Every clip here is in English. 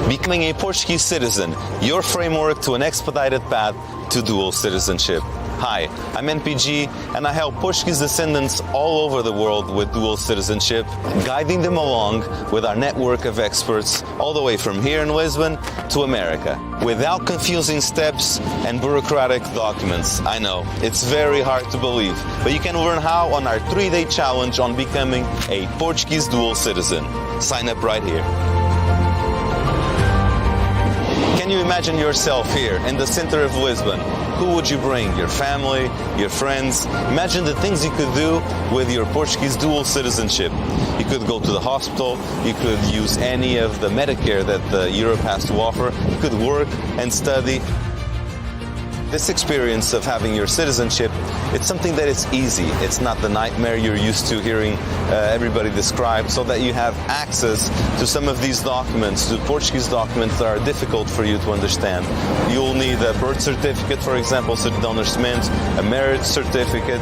Becoming a Portuguese citizen, your framework to an expedited path to dual citizenship. Hi, I'm NPG, and I help Portuguese descendants all over the world with dual citizenship, guiding them along with our network of experts all the way from here in Lisbon to America, without confusing steps and bureaucratic documents. I know, it's very hard to believe, but you can learn how on our 3-day challenge on becoming a Portuguese dual citizen. Sign up right here. Can you imagine yourself here in the center of Lisbon? Who would you bring? Your family, your friends? Imagine the things you could do with your Portuguese dual citizenship. You could go to the hospital, you could use any of the Medicare that Europe has to offer, you could work and study. This experience of having your citizenship, it's something that is easy. It's not the nightmare you're used to hearing everybody describe, so that you have access to some of these documents, to Portuguese documents that are difficult for you to understand. You'll need a birth certificate, for example, certidão de nascimento, a marriage certificate,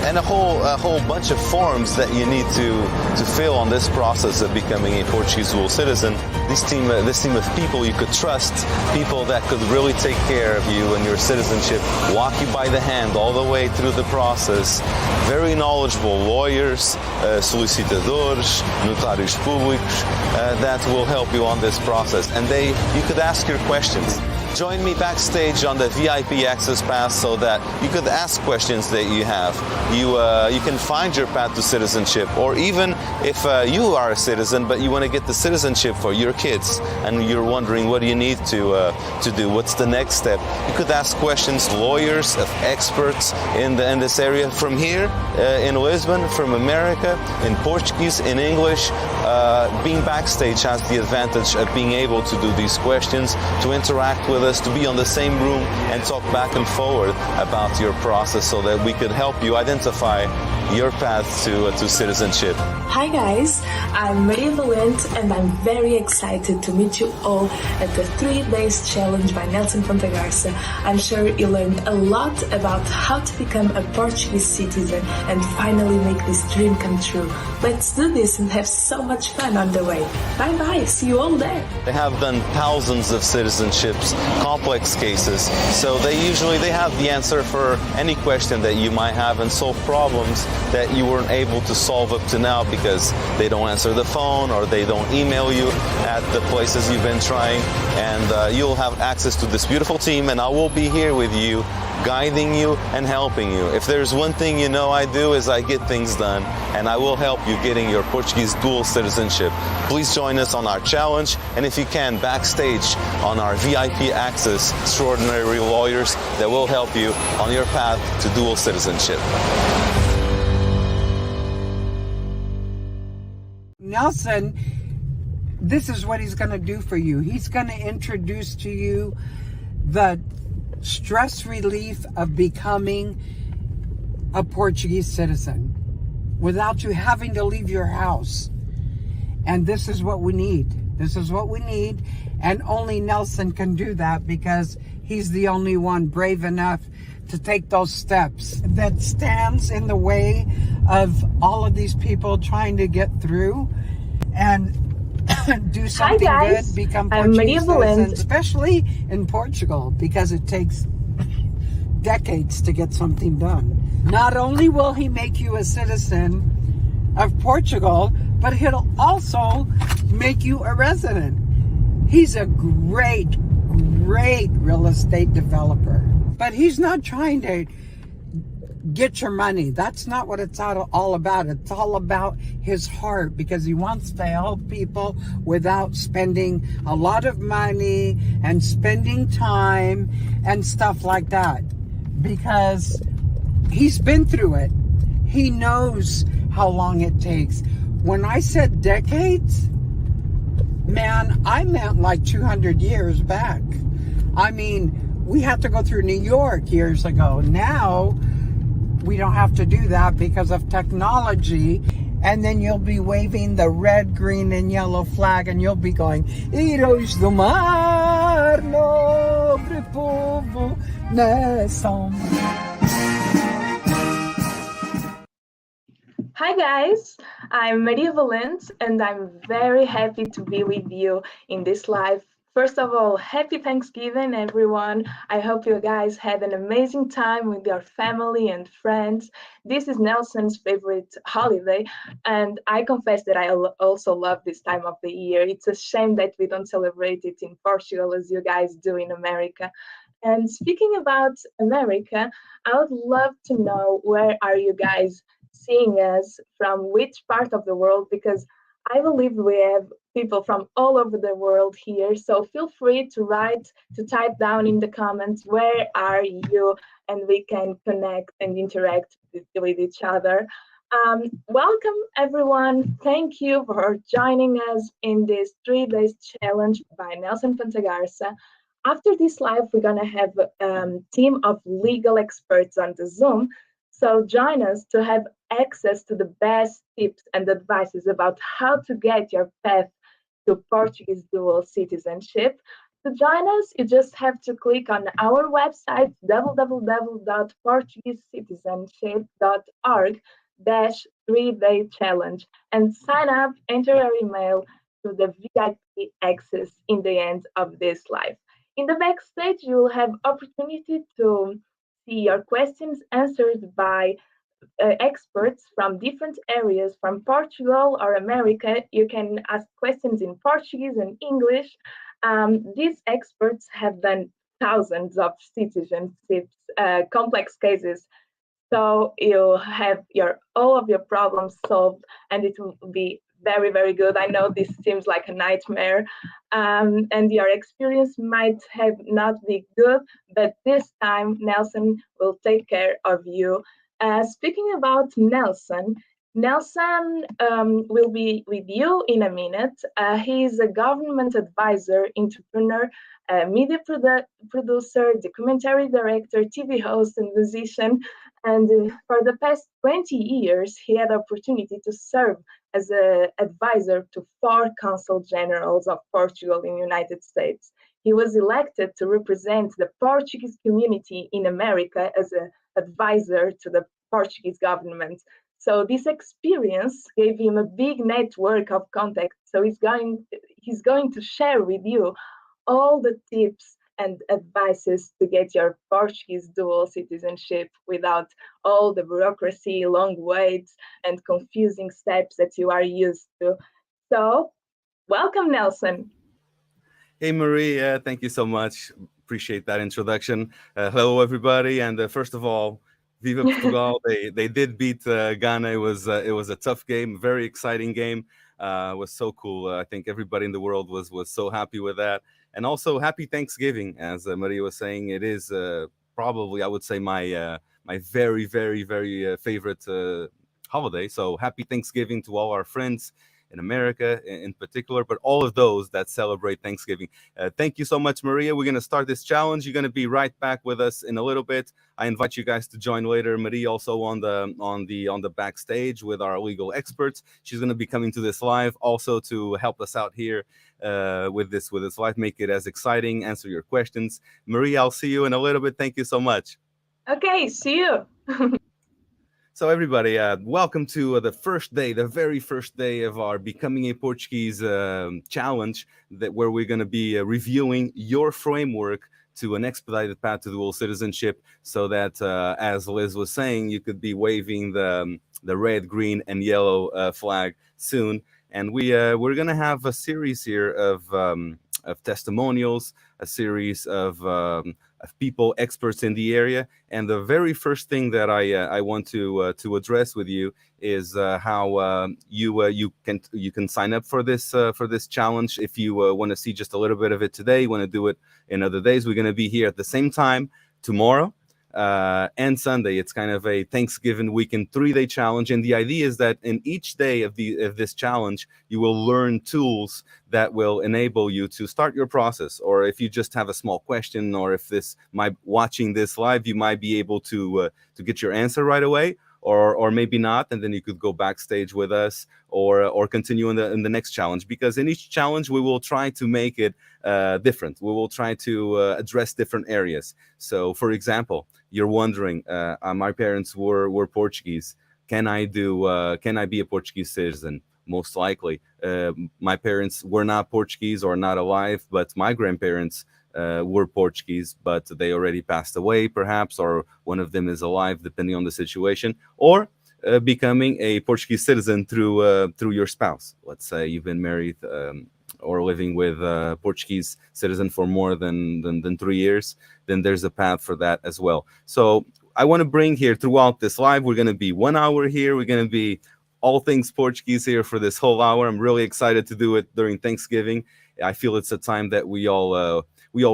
and a whole bunch of forms that you need to fill on this process of becoming a Portuguese dual citizen. This team of people you could trust, people that could really take care of you and your citizenship, walk you by the hand all the way through the process. Very knowledgeable lawyers, solicitadores, notários públicos that will help you on this process. And you could ask your questions. Join me backstage on the VIP access pass so that you could ask questions that you have. You can find your path to citizenship, or even if you are a citizen but you want to get the citizenship for your kids and you're wondering what do you need to do, what's the next step, you could ask questions. Lawyers, experts in this area from here in Lisbon, from America, in Portuguese, in English. Being backstage has the advantage of being able to do these questions, to interact with us, to be on the same room and talk back and forward about your process so that we could help you identify your path to citizenship. Hi guys, I'm Maria Valente and I'm very excited to meet you all at the 3 days challenge by Nelson Pontagarça. I'm sure you learned a lot about how to become a Portuguese citizen and finally make this dream come true. Let's do this and have so much fun on the way. Bye bye, see you all there. They have done thousands of citizenships, complex cases, so they have the answer for any question that you might have and solve problems that you weren't able to solve up to now because they don't answer the phone or they don't email you at the places you've been trying. And you'll have access to this beautiful team, and I will be here with you, guiding you and helping you. If there's one thing you know I do is I get things done, and I will help you getting your Portuguese dual citizenship. Please join us on our challenge, and if you can, backstage on our VIP access, extraordinary lawyers that will help you on your path to dual citizenship. Nelson, this is what he's going to do for you. He's going to introduce to you the stress relief of becoming a Portuguese citizen without you having to leave your house. And this is what we need. This is what we need. And only Nelson can do that because he's the only one brave enough to take those steps that stands in the way of all of these people trying to get through and do something good, become Portuguese citizens, especially in Portugal, because it takes decades to get something done. Not only will he make you a citizen of Portugal, but he'll also make you a resident. He's a great real estate developer, but he's not trying to get your money. That's not what it's all about. It's all about his heart, because he wants to help people without spending a lot of money and spending time and stuff like that, because he's been through it. He knows how long it takes. When I said decades, man, I meant like 200 years back. I mean, we had to go through New York years ago. Now we don't have to do that because of technology. And then you'll be waving the red, green, and yellow flag, and you'll be going, Heroes do mar, nobre povo, nação. Hi Hi guys, I'm Maria Valente and I'm very happy to be with you in this live. First of all, happy Thanksgiving, everyone. I hope you guys had an amazing time with your family and friends. This is Nelson's favorite holiday, and I confess that also love this time of the year. It's a shame that we don't celebrate it in Portugal as you guys do in America. And speaking about America, I would love to know where are you guys seeing us from which part of the world because I believe we have people from all over the world here. So feel free to write, to type down in the comments where are you, and we can connect and interact with each other. Welcome, everyone. Thank you for joining us in this 3 days challenge by Nelson Pantagarsa. After this live, we're going to have a team of legal experts on the Zoom. So join us to have access to the best tips and advices about how to get your path to Portuguese dual citizenship. To join us, you just have to click on our website, www.portuguesecitizenship.org 3-day challenge, and sign up, enter your email to the VIP access in the end of this live. In the backstage, you will have opportunity to see your questions answered by experts from different areas from Portugal or America. You can ask questions in Portuguese and English. These experts have done thousands of citizenships, complex cases. So you'll have all of your problems solved, and it will be very, very good. I know this seems like a nightmare, and your experience might have not be good, but this time Nelson will take care of you. Speaking about Nelson, Nelson will be with you in a minute. He is a government advisor, entrepreneur, media producer, documentary director, TV host, and musician. And for the past 20 years, he had the opportunity to serve as an advisor to 4 consul generals of Portugal in the United States. He was elected to represent the Portuguese community in America as an advisor to the Portuguese government. So this experience gave him a big network of contacts. So he's going to share with you all the tips and advices to get your Portuguese dual citizenship without all the bureaucracy, long waits, and confusing steps that you are used to. So, welcome, Nelson. Hey, Marie, thank you so much. Appreciate that introduction. Hello, everybody. And first of all, Viva Portugal. They did beat Ghana. It was a tough game, very exciting game. It was so cool. I think everybody in the world was so happy with that. And also, happy Thanksgiving, as Maria was saying. It is probably, I would say, my very, very, very favorite holiday. So happy Thanksgiving to all our friends in America in particular, but all of those that celebrate Thanksgiving. Thank you so much, Maria. We're going to start this challenge. You're going to be right back with us in a little bit. I invite you guys to join later. Maria also on the backstage with our legal experts. She's going to be coming to this live also to help us out here with this live, make it as exciting, answer your questions. Maria, I'll see you in a little bit. Thank you so much. Okay, see you. So everybody, welcome to the very first day of our Becoming a Portuguese challenge, where we're going to be reviewing your framework to an expedited path to dual citizenship, so that, as Liz was saying, you could be waving the red, green, and yellow flag soon. And we're going to have a series here of testimonials, a series of people, experts in the area. And the very first thing that I want to address with you is how you can sign up for this challenge if you want to see just a little bit of it today. You want to do it in other days. We're going to be here at the same time tomorrow and Sunday. It's kind of a Thanksgiving weekend 3-day challenge, and the idea is that in each day of this challenge, you will learn tools that will enable you to start your process. Or if you just have a small question, or if watching this live, you might be able to get your answer right away. Or maybe not, and then you could go backstage with us, or continue in the next challenge. Because in each challenge, we will try to make it different. We will try to address different areas. So, for example, you're wondering, my parents were Portuguese. can I do? Can I be a Portuguese citizen? Most likely, my parents were not Portuguese or not alive, but my grandparents were Portuguese, but they already passed away, perhaps, or one of them is alive, depending on the situation, or becoming a Portuguese citizen through your spouse. Let's say you've been married or living with a Portuguese citizen for more than 3 years, then there's a path for that as well. So I want to bring here throughout this live, we're going to be 1 hour here. We're going to be all things Portuguese here for this whole hour. I'm really excited to do it during Thanksgiving. I feel it's a time that we all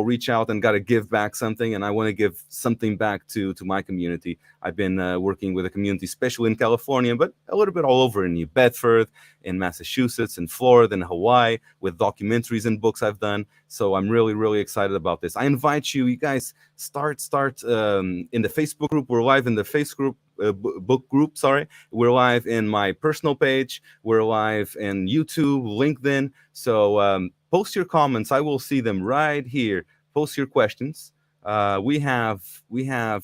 reach out and got to give back something, and I want to give something back to my community. I've been working with a community, especially in California, but a little bit all over in New Bedford, in Massachusetts, in Florida, in Hawaii, with documentaries and books I've done. So I'm really, really excited about this. I invite you guys, start in the Facebook group. We're live in the Facebook book group. Sorry, we're live in my personal page. We're live in YouTube, LinkedIn. So post your comments. I will see them right here. Post your questions. We have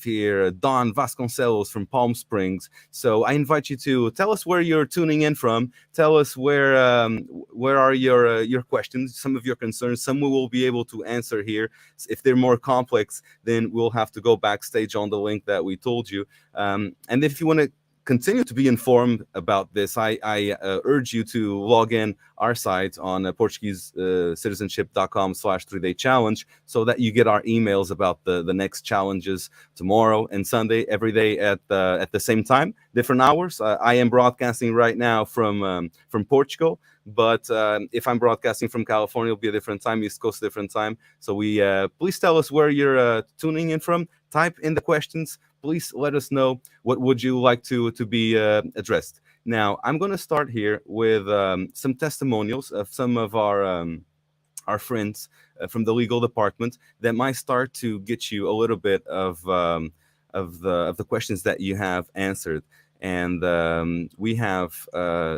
here Don Vasconcelos from Palm Springs. So I invite you to tell us where you're tuning in from. Tell us where are your questions, some of your concerns. Some we will be able to answer here. If they're more complex, then we'll have to go backstage on the link that we told you. And if you want to continue to be informed about this, I urge you to log in our site on portuguesecitizenship.com/3-day challenge, so that you get our emails about the next challenges tomorrow and Sunday, every day at the same time, different hours. I am broadcasting right now from Portugal, but if I'm broadcasting from California, it'll be a different time, East Coast different time. So please tell us where you're tuning in from. Type in the questions. Please let us know what would you like to be addressed. Now, I'm going to start here with some testimonials of some of our friends from the legal department that might start to get you a little bit of the questions that you have answered. And we have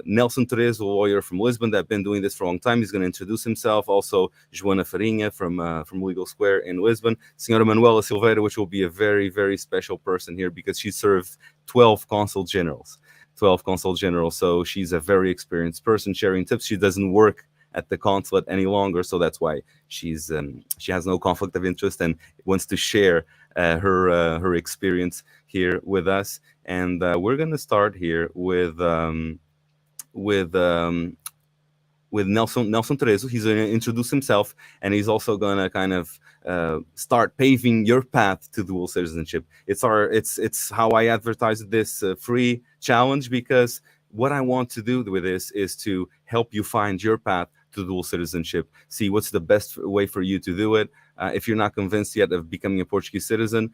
Nelson Teresa, a lawyer from Lisbon that's been doing this for a long time. He's going to introduce himself. Also, Joana Farinha from Legal Square in Lisbon. Senhora Manuela Silveira, which will be a very, very special person here because she served 12 consul generals. So she's a very experienced person sharing tips. She doesn't work at the consulate any longer, so that's why she has no conflict of interest and wants to share her experience here with us. And we're going to start here with Nelson Teresa. He's going to introduce himself, and he's also going to kind of start paving your path to dual citizenship. It's how I advertise this free challenge, because what I want to do with this is to help you find your path to dual citizenship. See what's the best way for you to do it. If you're not convinced yet of becoming a Portuguese citizen,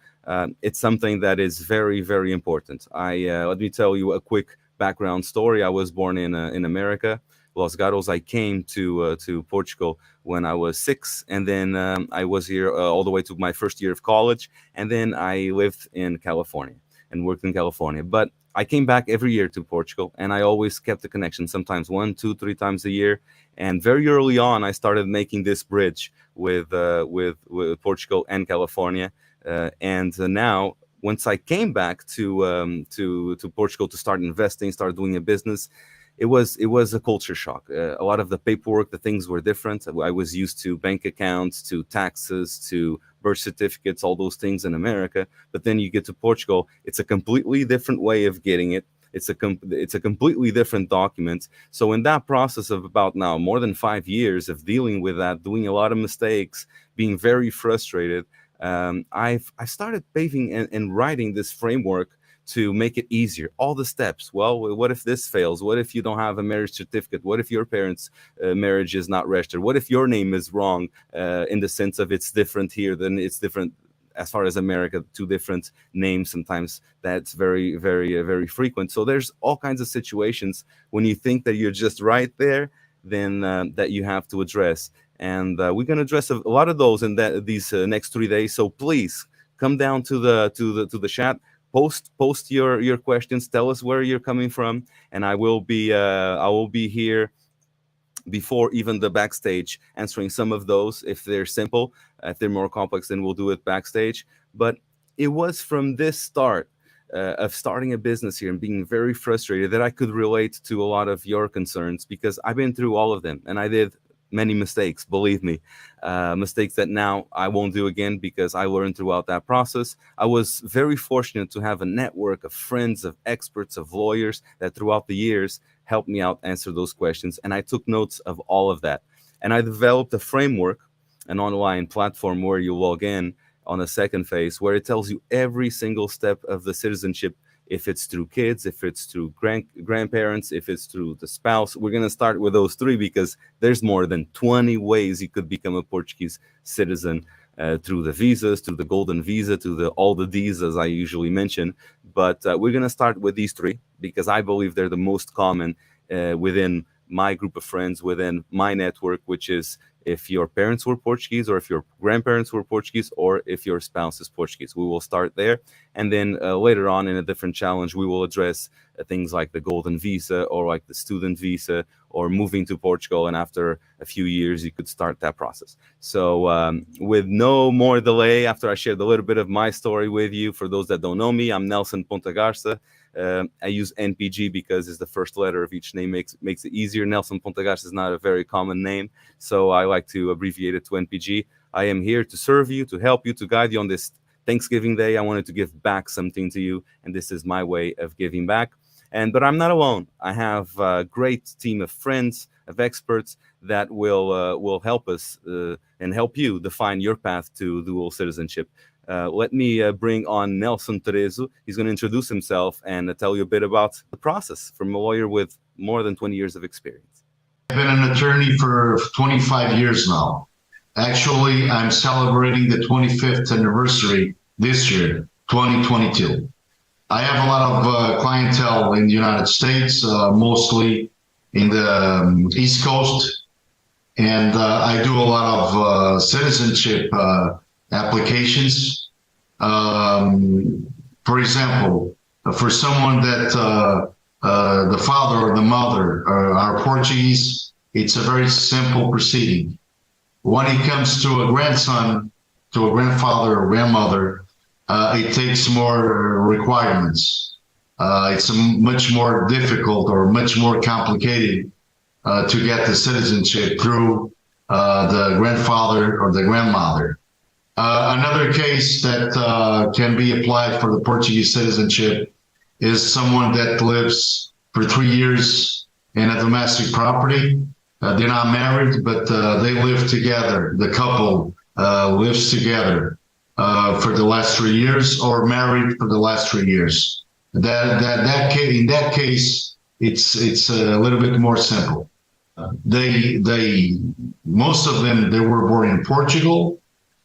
it's something that is very, very important. Let me tell you a quick background story. I was born in America, Los Gatos. I came to Portugal when I was 6, and then I was here all the way to my first year of college, and then I lived in California and worked in California. But I came back every year to Portugal, and I always kept the connection, sometimes 1, 2, 3 times a year. And very early on, I started making this bridge with Portugal and California. And now, once I came back to Portugal to start investing, start doing a business, it was a culture shock. A lot of the paperwork, the things were different. I was used to bank accounts, to taxes, to birth certificates, all those things in America. But then you get to Portugal, it's a completely different way of getting it. It's a completely different document. So in that process of about now more than 5 years of dealing with that, doing a lot of mistakes, being very frustrated, I started paving and writing this framework to make it easier. All the steps. Well, what if this fails? What if you don't have a marriage certificate? What if your parents' marriage is not registered? What if your name is wrong in the sense of it's different here than it's different as far as America, 2 different names? Sometimes that's very, very, very frequent. So there's all kinds of situations when you think that you're just right there, then that you have to address. And we're going to address a lot of those in these next 3 days. So please come down to the chat. Post your questions. Tell us where you're coming from, and I will be here before even the backstage answering some of those. If they're simple, if they're more complex, then we'll do it backstage. But it was from this start of starting a business here and being very frustrated, that I could relate to a lot of your concerns, because I've been through all of them and I did many mistakes, believe me, mistakes that now I won't do again because I learned throughout that process. I was very fortunate to have a network of friends, of experts, of lawyers that throughout the years helped me out answer those questions. And I took notes of all of that. And I developed a framework, an online platform where you log in on a second phase, where it tells you every single step of the citizenship. If it's through kids, if it's through grandparents, if it's through the spouse. We're going to start with those three because there's more than 20 ways you could become a Portuguese citizen, through the visas, through the golden visa, to all the Ds, as I usually mention. But we're going to start with these three because I believe they're the most common within my group of friends, within my network, which is if your parents were Portuguese, or if your grandparents were Portuguese, or if your spouse is Portuguese. We will start there. And then later on in a different challenge, we will address things like the golden visa, or like the student visa, or moving to Portugal. And after a few years, you could start that process. So with no more delay, after I shared a little bit of my story with you, for those that don't know me, I'm Nelson Ponta Garça. I use NPG because it's the first letter of each name, makes it easier. Nelson Ponta Garça is not a very common name, so I like to abbreviate it to NPG. I am here to serve you, to help you, to guide you on this Thanksgiving Day. I wanted to give back something to you, and this is my way of giving back. But I'm not alone. I have a great team of friends, of experts that will help us and help you define your path to dual citizenship. Let me bring on Nelson Terezo. He's going to introduce himself and tell you a bit about the process from a lawyer with more than 20 years of experience. I've been an attorney for 25 years now. Actually, I'm celebrating the 25th anniversary this year, 2022. I have a lot of clientele in the United States, mostly in the East Coast, and I do a lot of citizenship applications. For example, for someone that the father or the mother are Portuguese, it's a very simple proceeding. When it comes to a grandson, to a grandfather or grandmother, it takes more requirements. It's much more difficult or much more complicated to get the citizenship through the grandfather or the grandmother. Another case that can be applied for the Portuguese citizenship is someone that lives for 3 years in a domestic property. They're not married, but they live together. The couple lives together for the last 3 years, or married for the last 3 years. In that case, it's a little bit more simple. Most of them, they were born in Portugal.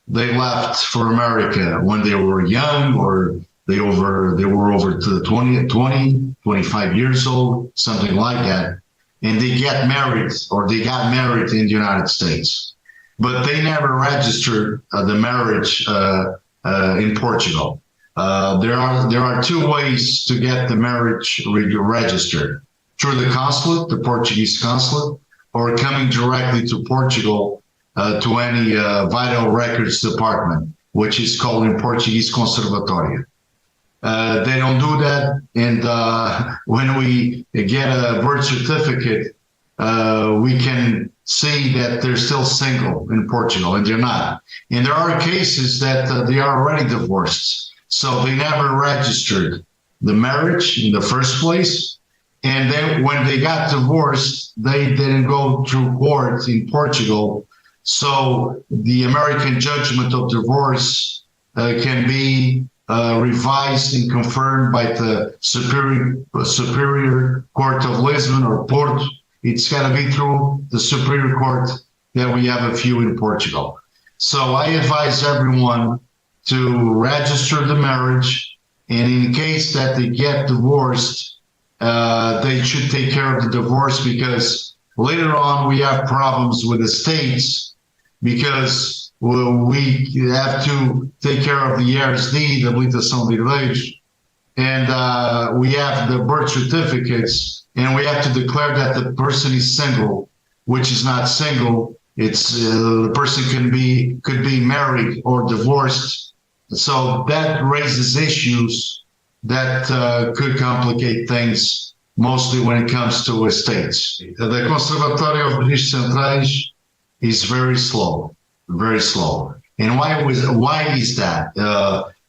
They left for America when they were young, or they were over to the 20, 25 years old, something like that. And they got married in the United States, but they never registered the marriage in Portugal. There are two ways to get the marriage registered: through the consulate, the Portuguese consulate, or coming directly to Portugal to any vital records department, which is called in Portuguese conservatoria. They don't do that, and when we get a birth certificate, we can see that they're still single in Portugal, and they're not. And there are cases that they are already divorced, so they never registered the marriage in the first place. And then when they got divorced, they didn't go through court in Portugal. So the American judgment of divorce can be revised and confirmed by the Superior Court of Lisbon or Porto. It's got to be through the Superior Court that we have a few in Portugal. So I advise everyone to register the marriage, and in case that they get divorced, they should take care of the divorce, because later on we have problems with the states, because we have to take care of the RSD, the habilitação de herdeiros, and we have the birth certificates, and we have to declare that the person is single, which is not single. It's the person could be married or divorced. So that raises issues that could complicate things, mostly when it comes to estates. The Conservatório of Registros Centrais is very slow, very slow. And why is that?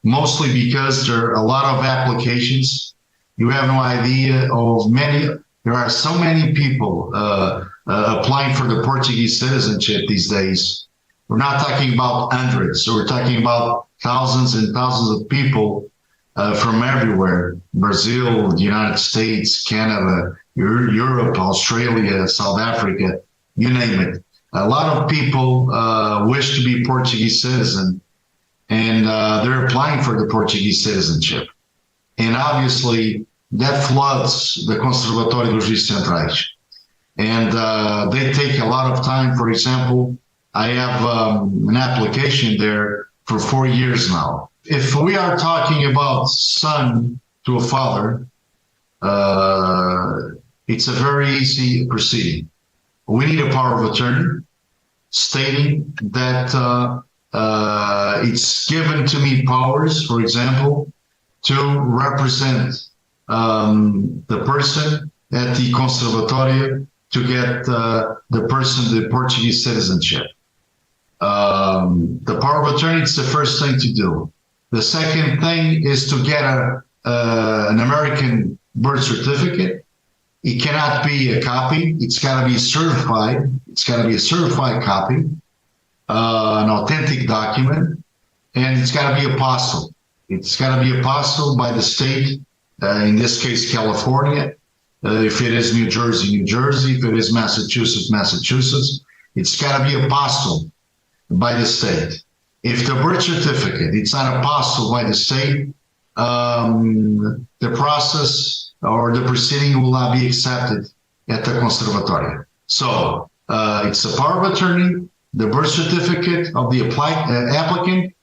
Mostly because there are a lot of applications. You have no idea of many. There are so many people applying for the Portuguese citizenship these days. We're not talking about hundreds. We're talking about thousands and thousands of people from everywhere: Brazil, the United States, Canada, Europe, Australia, South Africa, you name it. A lot of people wish to be Portuguese citizen, and they're applying for the Portuguese citizenship. And obviously, that floods the Conservatório dos Registros Centrais. And they take a lot of time. For example, I have an application there for 4 years now. If we are talking about son to a father, it's a very easy proceeding. We need a power of attorney stating that it's given to me powers, for example, to represent the person at the conservatorio to get the person the Portuguese citizenship. The power of attorney is the first thing to do. The second thing is to get an American birth certificate. It cannot be a copy. It's got to be certified. It's got to be a certified copy, an authentic document, and it's got to be apostilled. It's got to be apostilled by the state, in this case, California. If it is New Jersey, New Jersey. If it is Massachusetts, Massachusetts. It's got to be apostilled by the state. If the birth certificate, it's not apostilled by the state, the process or the proceeding will not be accepted at the conservatorio. So it's the power of attorney, the birth certificate of the applicant,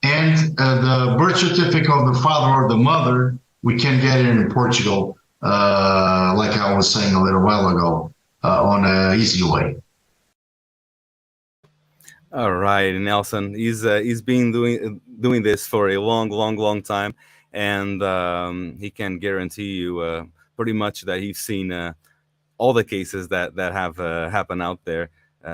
and the birth certificate of the father or the mother. We can get it in Portugal, like I was saying a little while ago, on an easy way. All right, Nelson. He's been doing this for a long time, and he can guarantee you pretty much that he's seen all the cases that have happened out there.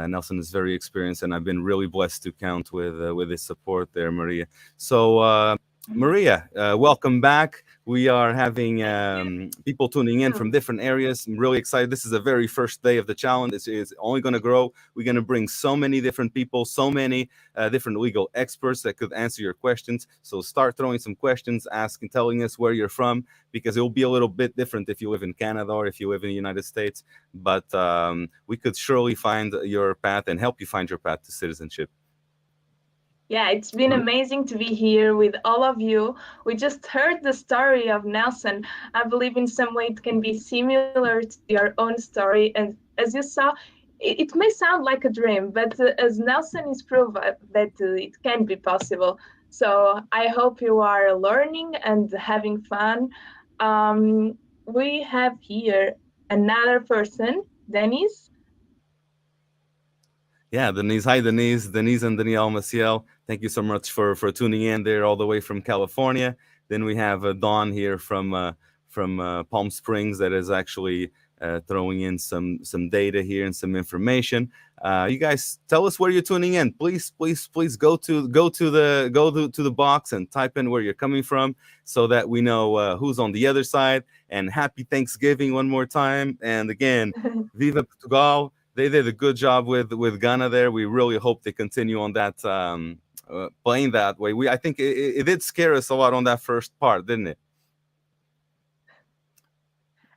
Nelson is very experienced, and I've been really blessed to count with his support there, Maria. So, Maria, welcome back. We are having people tuning in from different areas. I'm really excited. This is the very first day of the challenge. It's only going to grow. We're going to bring so many different people, so many different legal experts that could answer your questions. So start throwing some questions, asking, telling us where you're from, because it will be a little bit different if you live in Canada or if you live in the United States. But we could surely find your path and help you find your path to citizenship. Yeah, it's been amazing to be here with all of you. We just heard the story of Nelson. I believe in some way it can be similar to your own story. And as you saw, it may sound like a dream, but as Nelson is proof that it can be possible. So I hope you are learning and having fun. We have here another person, Denise. Yeah, Denise. Hi, Denise. Denise and Danielle Maciel. Thank you so much for tuning in there all the way from California. Then we have Dawn here from Palm Springs that is actually throwing in some data here and some information. You guys tell us where you're tuning in. Please go to the box and type in where you're coming from so that we know who's on the other side. And happy Thanksgiving one more time. And again, Viva Portugal. They did a good job with Ghana there. We really hope they continue on that playing that way. I think it did scare us a lot on that first part, didn't it?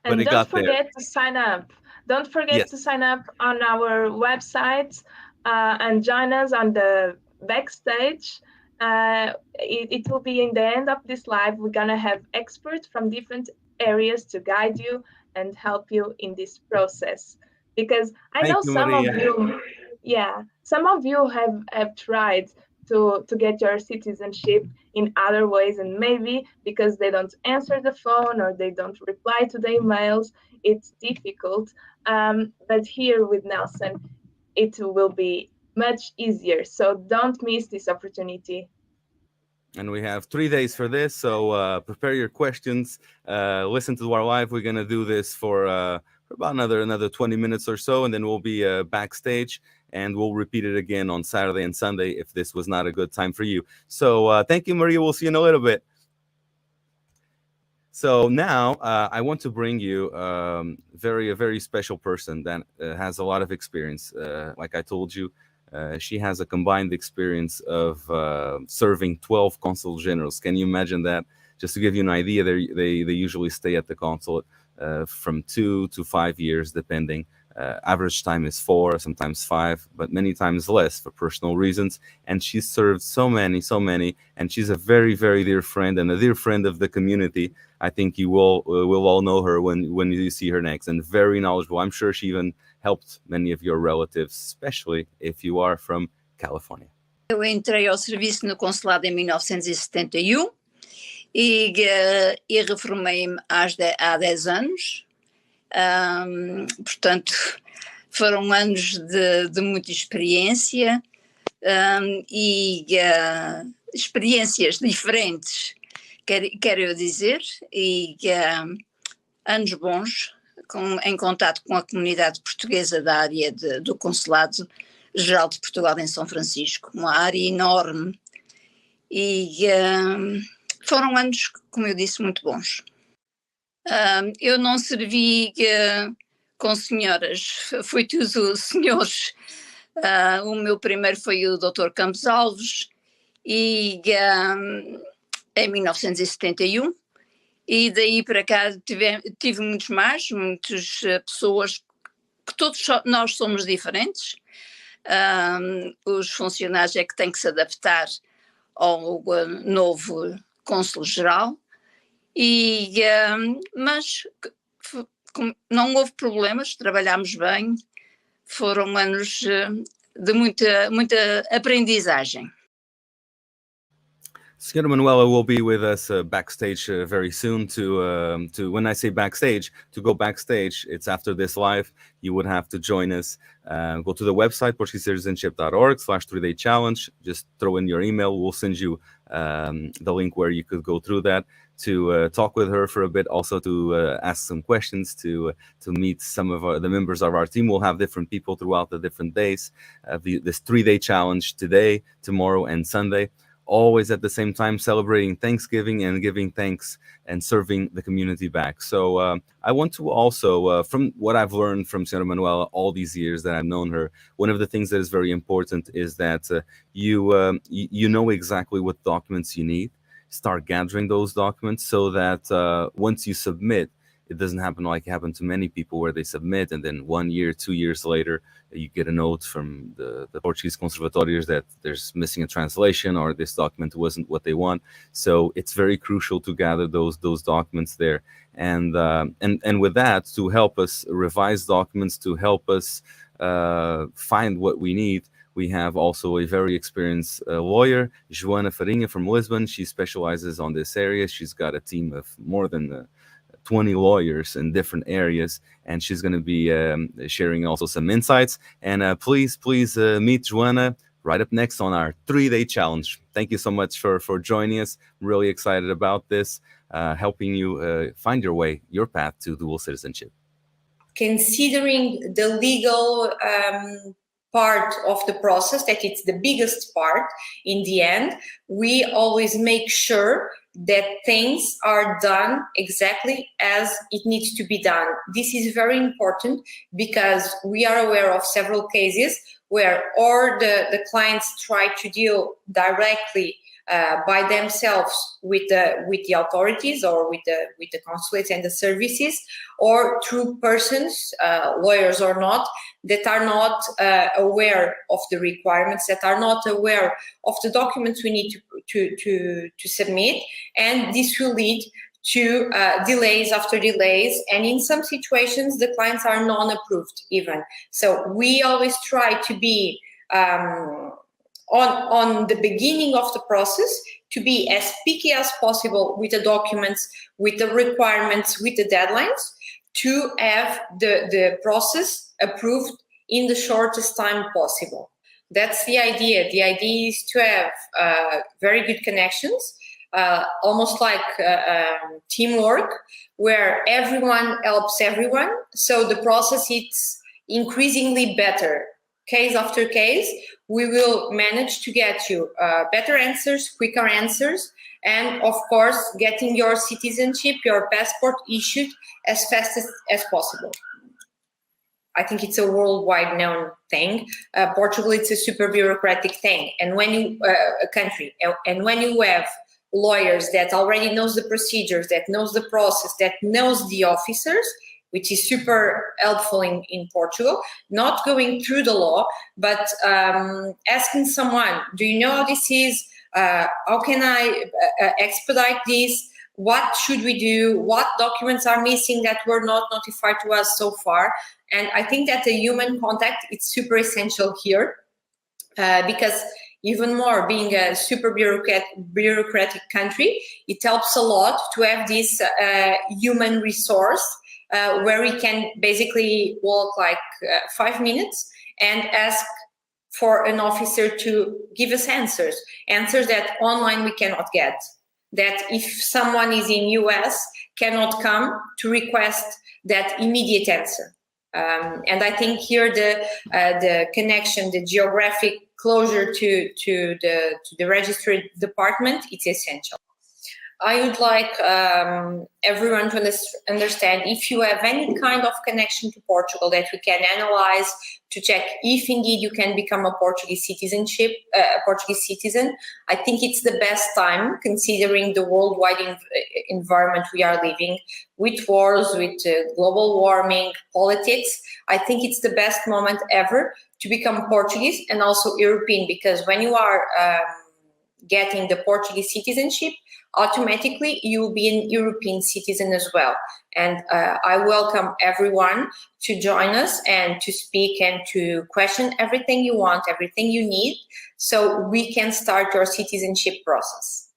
And don't forget to sign up. Don't forget to sign up on our website and join us on the backstage. It will be in the end of this live. We're gonna have experts from different areas to guide you and help you in this process. Because I know some of you have tried to get your citizenship in other ways, and maybe because they don't answer the phone or they don't reply to the emails, it's difficult. But here with Nelson, it will be much easier. So don't miss this opportunity. And we have 3 days for this, so prepare your questions. Listen to our live. We're going to do this for about another 20 minutes or so, and then we'll be backstage, and we'll repeat it again on Saturday and Sunday if this was not a good time for you. So thank you, Maria. We'll see you in a little bit. So now I want to bring you a very special person that has a lot of experience. Like I told you, she has a combined experience of serving 12 consul generals. Can you imagine that? Just to give you an idea, they usually stay at the consulate from 2 to 5 years, depending. Average time is 4, sometimes 5, but many times less for personal reasons. And she served so many, and she's a very dear friend and a dear friend of the community. I think you will all know her when you see her next, and very knowledgeable. I'm sure she even helped many of your relatives, especially if you are from California. Eu entrei ao serviço no consulado em 1971 e reformei-me há 10 anos. Portanto, foram anos de muita experiência e experiências diferentes, quero eu dizer, e anos bons em contato com a comunidade portuguesa da área do Consulado Geral de Portugal em São Francisco, uma área enorme, e foram anos, como eu disse, muito bons. Eu não servi com senhoras, fui tudo senhores. O meu primeiro foi o Dr. Campos Alves, e em 1971, e daí para cá tive muitas pessoas, que todos nós somos diferentes. Os funcionários é que têm que se adaptar ao novo cônsul-geral, mas não houve problemas, trabalhámos bem, foram anos de muita aprendizagem. Senhora Manuela will be with us backstage very soon. To when I say backstage, to go backstage, it's after this live. You would have to join us. Go to the website portuguesecitizenship.org/3-day challenge. Just throw in your email. We'll send you the link where you could go through that to talk with her for a bit. Also to ask some questions, to meet some of the members of our team. We'll have different people throughout the different days. This 3-day challenge today, tomorrow, and Sunday. Always at the same time celebrating Thanksgiving and giving thanks and serving the community back. So I want to also, from what I've learned from Senora Manuela all these years that I've known her, one of the things that is very important is that you know exactly what documents you need. Start gathering those documents so that once you submit, it doesn't happen like it happened to many people where they submit and then 1 year, 2 years later, you get a note from the Portuguese conservatórios that there's missing a translation or this document wasn't what they want. So it's very crucial to gather those documents there. And with that, to help us revise documents, to help us find what we need, we have also a very experienced lawyer, Joana Farinha from Lisbon. She specializes on this area. She's got a team of more than 20 lawyers in different areas, and she's going to be sharing also some insights. And please meet Joana right up next on our 3-day challenge. Thank you so much for joining us. I'm really excited about this, helping you find your path to dual citizenship. Considering the legal part of the process, that it's the biggest part in the end, we always make sure that things are done exactly as it needs to be done. This is very important because we are aware of several cases where or the clients try to deal directly by themselves with the authorities or with the consulates and the services, or through persons, lawyers or not, that are not aware of the requirements, that are not aware of the documents we need to submit, and this will lead to delays after delays, and in some situations the clients are non-approved even. So we always try to be on the beginning of the process, to be as picky as possible with the documents, with the requirements, with the deadlines, to have the process approved in the shortest time possible. That's the idea. The idea is to have very good connections, almost like teamwork, where everyone helps everyone. So the process is increasingly better. Case after case, we will manage to get you better answers, quicker answers, and of course, getting your citizenship, your passport issued as fast as possible. I think it's a worldwide known thing. Portugal, it's a super bureaucratic thing. And when you, a country, and when you have lawyers that already knows the procedures, that knows the process, that knows the officers, which is super helpful in Portugal, not going through the law, but asking someone, do you know how this is? How can I expedite this? What should we do? What documents are missing that were not notified to us so far? And I think that the human contact is super essential here, because even more being a super bureaucratic country, it helps a lot to have this human resource where we can basically walk like 5 minutes and ask for an officer to give us answers that online we cannot get. That if someone is in US cannot come to request that immediate answer. And I think here the connection, the geographic closure to the registry department, it's essential. I would like everyone to understand if you have any kind of connection to Portugal that we can analyze to check if indeed you can become a Portuguese citizen. I think it's the best time, considering the worldwide environment we are living with wars, with global warming, politics. I think it's the best moment ever to become Portuguese and also European, because when you are getting the Portuguese citizenship, automatically you will be an European citizen as well. And I welcome everyone to join us and to speak and to question everything you want, everything you need, so we can start your citizenship process.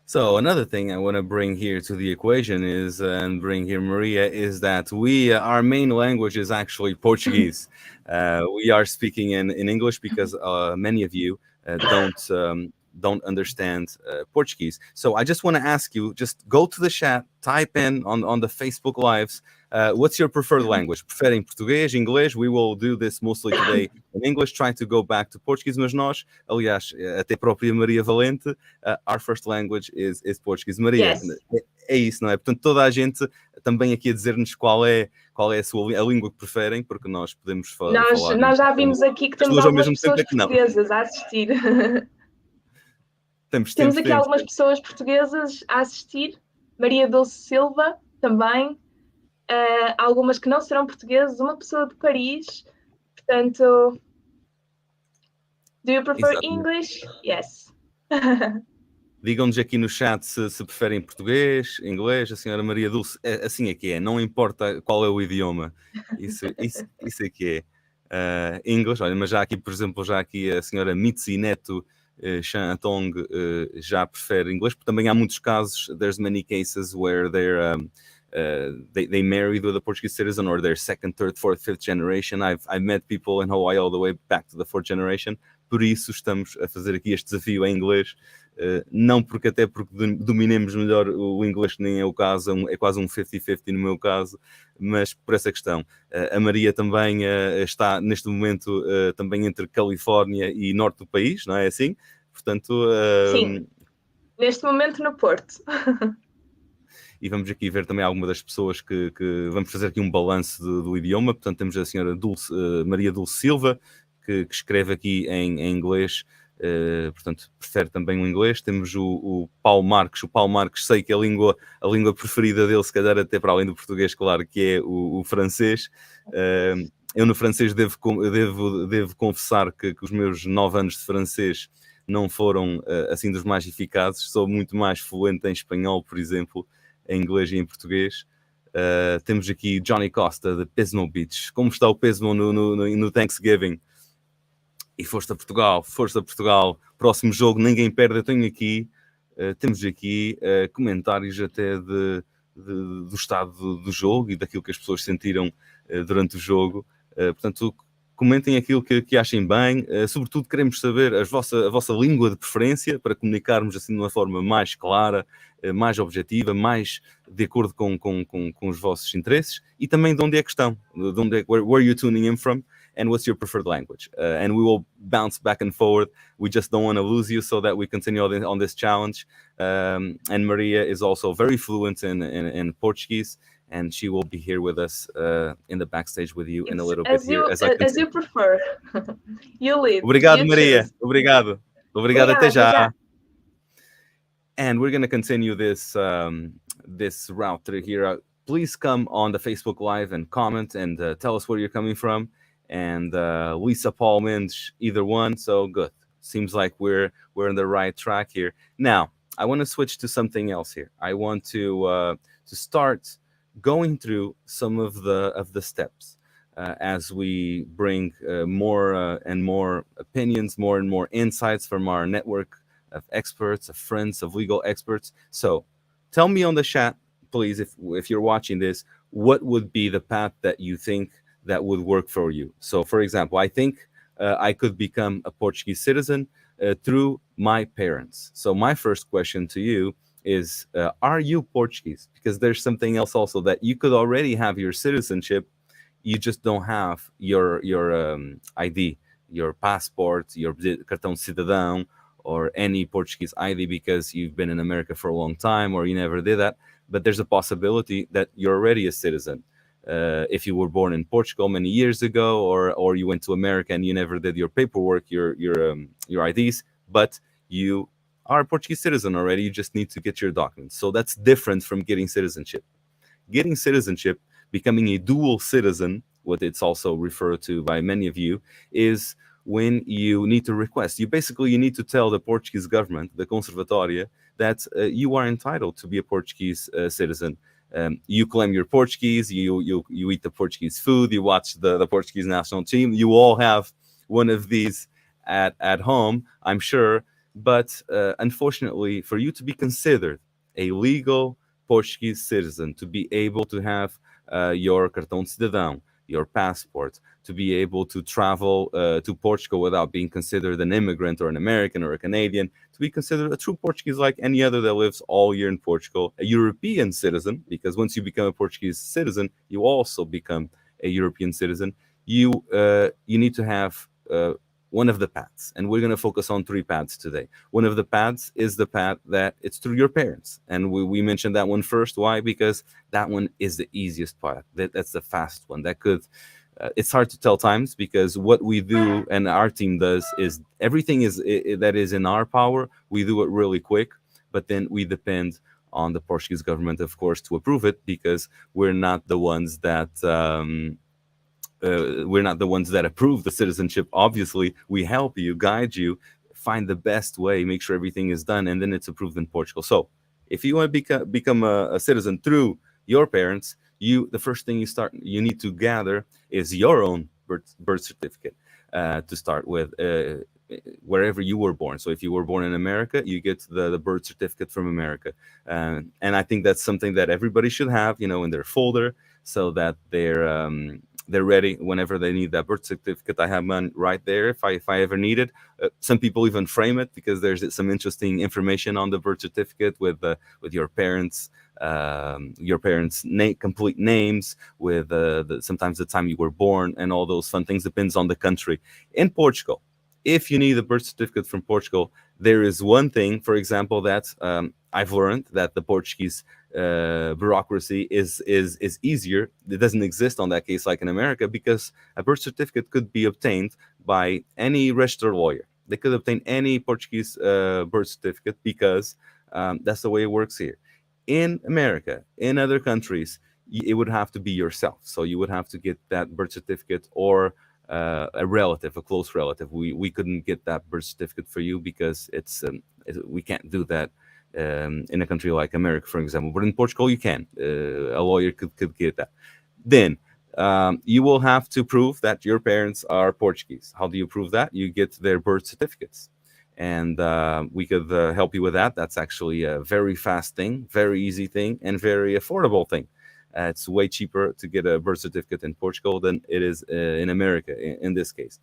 So another thing I want to bring here to the equation is, and bring here Maria, is that our main language is actually Portuguese. We are speaking in English because many of you don't understand Portuguese. So I just want to ask you, just go to the chat, type in on the Facebook Lives, what's your preferred language? Preferem português, inglês? We will do this mostly today in English, trying to go back to Portuguese, mas nós, aliás, até própria Maria Valente, our first language is Portuguese. Maria, Yes. é isso, não é? Portanto, toda a gente também aqui a dizer-nos qual é a língua que preferem, porque nós podemos falar. Nós já vimos aqui que temos duas ao algumas mesmo tempo pessoas é que não. portuguesas a assistir. Temos aqui algumas pessoas portuguesas a assistir. Maria Dulce Silva também. Algumas que não serão portuguesas. Uma pessoa de Paris. Portanto, do you prefer Exatamente. English? Yes. Digam-nos aqui no chat se preferem português, inglês. A senhora Maria Dulce, assim é que é, não importa qual é o idioma, isso é que é. English, olha, mas já aqui, por exemplo, a senhora Mitzi Neto Chan Atong já prefere inglês, porque também há muitos casos, there's many cases where they married with a Portuguese citizen, or they're second, third, fourth, fifth generation. I've met people in Hawaii all the way back to the fourth generation. Por isso estamos a fazer aqui este desafio em inglês, não porque dominemos melhor o inglês, que nem é o caso, é quase um 50-50 no meu caso, mas por essa questão. A Maria também está neste momento também entre Califórnia e norte do país, não é assim? Portanto, sim, neste momento no Porto. E vamos aqui ver também algumas das pessoas que vamos fazer aqui um balanço do idioma. Portanto, temos a senhora Maria Dulce Silva, que escreve aqui em inglês, portanto, prefere também o inglês. Temos o Paulo Marques. O Paulo Marques, sei que a língua preferida dele, se calhar até para além do português, claro, que é o francês. Eu no francês devo confessar que os meus 9 anos de francês não foram assim dos mais eficazes. Sou muito mais fluente em espanhol, por exemplo, em inglês e em português. Temos aqui Johnny Costa, de Pesmo Beach. Como está o Pesmo no Thanksgiving? E força Portugal, próximo jogo, ninguém perde. Eu tenho aqui, temos aqui comentários até do estado do jogo e daquilo que as pessoas sentiram durante o jogo. Portanto, comentem aquilo que achem bem. Sobretudo queremos saber a vossa língua de preferência para comunicarmos assim de uma forma mais clara, mais objetiva, mais de acordo com os vossos interesses, e também de onde é que estão, where you're tuning in from, and what's your preferred language. And we will bounce back and forward. We just don't want to lose you so that we continue on this challenge. And Maria is also very fluent in Portuguese, and she will be here with us in the backstage with you in a little bit here. As you prefer. You lead. Obrigado, You Maria. choose. Obrigado. Obrigada, Até já. até já. And we're going to continue this this route through here. Please come on the Facebook Live and comment and tell us where you're coming from. And Lisa, Paul, Minch, either one. So good. Seems like we're on the right track here. Now, I want to switch to something else here. I want to start going through some of the steps as we bring more and more opinions, more and more insights from our network of experts, of friends, of legal experts. So tell me on the chat, please, if you're watching this, what would be the path that you think that would work for you? So, for example, I think I could become a Portuguese citizen through my parents. So my first question to you is, are you Portuguese? Because there's something else also, that you could already have your citizenship, you just don't have your ID, your passport, your cartão de cidadão, or any Portuguese ID because you've been in America for a long time or you never did that. But there's a possibility that you're already a citizen. If you were born in Portugal many years ago, or you went to America and you never did your paperwork, your IDs, but you are a Portuguese citizen already, you just need to get your documents. So that's different from getting citizenship. Getting citizenship, becoming a dual citizen, what it's also referred to by many of you, is when you need to request. You need to tell the Portuguese government, the Conservatoria, that you are entitled to be a Portuguese citizen. You claim you're Portuguese, you eat the Portuguese food, you watch the Portuguese national team. You all have one of these at home, I'm sure. But unfortunately, for you to be considered a legal Portuguese citizen, to be able to have your cartão de cidadão, your passport, to be able to travel to Portugal without being considered an immigrant or an American or a Canadian, to be considered a true Portuguese like any other that lives all year in Portugal, a European citizen, because once you become a Portuguese citizen, you also become a European citizen. You need to have one of the paths, and we're going to focus on 3 paths today. One of the paths is the path that it's through your parents, and we mentioned that one first. Why? Because that one is the easiest path. That's the fast one. That could it's hard to tell times, because what we do and our team does is everything that is in our power. We do it really quick, but then we depend on the Portuguese government, of course, to approve it, because we're not the ones that approve the citizenship. Obviously, we help you, guide you, find the best way, make sure everything is done, and then it's approved in Portugal. So if you want to become a citizen through your parents, the first thing you need to gather is your own birth certificate to start with, wherever you were born. So if you were born in America, you get the birth certificate from America. And I think that's something that everybody should have, in their folder, so that they're ready whenever they need that birth certificate. I have mine right there if I ever need it. Some people even frame it, because there's some interesting information on the birth certificate with your parents' complete names, with sometimes the time you were born, and all those fun things. Depends on the country. In Portugal, if you need a birth certificate from Portugal, there is one thing, for example, that I've learned, that the Portuguese bureaucracy is easier. It doesn't exist on that case like in America, because a birth certificate could be obtained by any registered lawyer. They could obtain any Portuguese birth certificate, because that's the way it works here. In America, in other countries, it would have to be yourself. So you would have to get that birth certificate, or a relative, a close relative. We couldn't get that birth certificate for you, because we can't do that in a country like America, for example. But in Portugal, you can. A lawyer could get that. Then you will have to prove that your parents are Portuguese. How do you prove that? You get their birth certificates. And we could help you with that. That's actually a very fast thing, very easy thing, and very affordable thing. It's way cheaper to get a birth certificate in Portugal than it is in America in this case.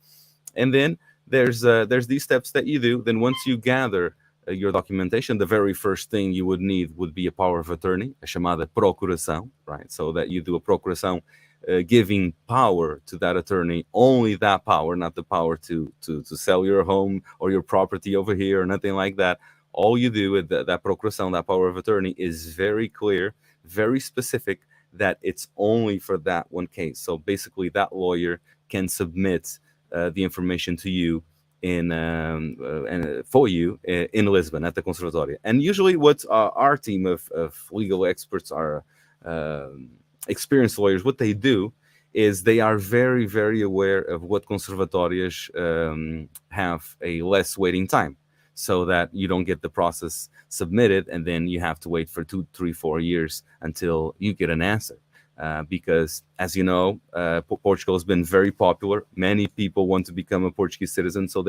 And then there's these steps that you do. Then once you gather your documentation, the very first thing you would need would be a power of attorney, a chamada procuração, right? So that you do a procuração, giving power to that attorney, only that power, not the power to sell your home or your property over here or nothing like that. All you do with that procuração, that power of attorney, is very clear, very specific, that it's only for that one case. So basically, that lawyer can submit the information to you and for you in Lisbon at the Conservatoria. And usually what our team of legal experts, are experienced lawyers, what they do is they are very, very aware of what conservatorias have a less waiting time, so that you don't get the process submitted and then you have to wait for 2, 3, 4 years until you get an answer. Because, as you know, Portugal has been very popular. Many people want to become a Portuguese citizen, so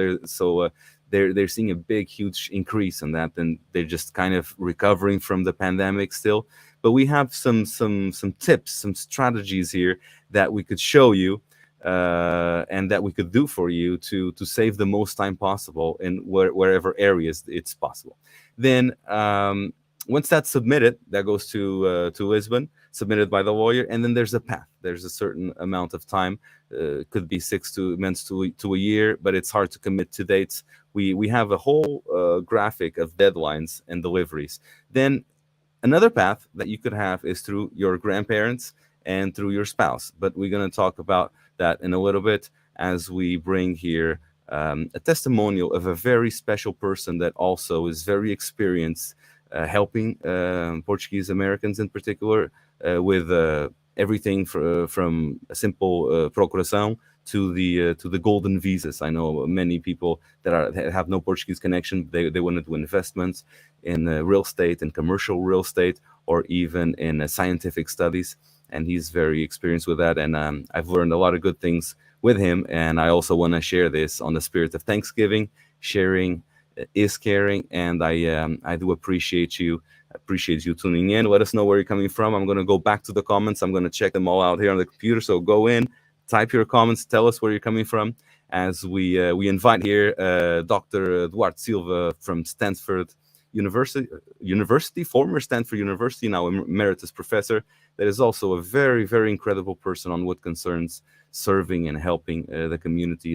they're seeing a big, huge increase in that, and they're just kind of recovering from the pandemic still. But we have some tips, some strategies here that we could show you, and that we could do for you to save the most time possible in wherever areas it's possible. Then once that's submitted, that goes to Lisbon, submitted by the lawyer, and then there's a path. There's a certain amount of time, could be 6 months to a year, but it's hard to commit to dates. We have a whole graphic of deadlines and deliveries. Then another path that you could have is through your grandparents and through your spouse, but we're going to talk about that in a little bit as we bring here a testimonial of a very special person that also is very experienced helping Portuguese Americans in particular with everything from a simple procuração to the golden visas. I know many people that have no Portuguese connection. They want to do investments in real estate and commercial real estate, or even in scientific studies. And he's very experienced with that. And I've learned a lot of good things with him. And I also want to share this on the spirit of Thanksgiving. Sharing is caring, and I do appreciate you tuning in. Let us know where you're coming from. I'm going to go back to the comments. I'm going to check them all out here on the computer. So go in, type your comments, tell us where you're coming from, as we invite here Dr. Duarte Silva from Stanford University, former Stanford University, now emeritus professor, that is also a very, very incredible person on what concerns serving and helping the community,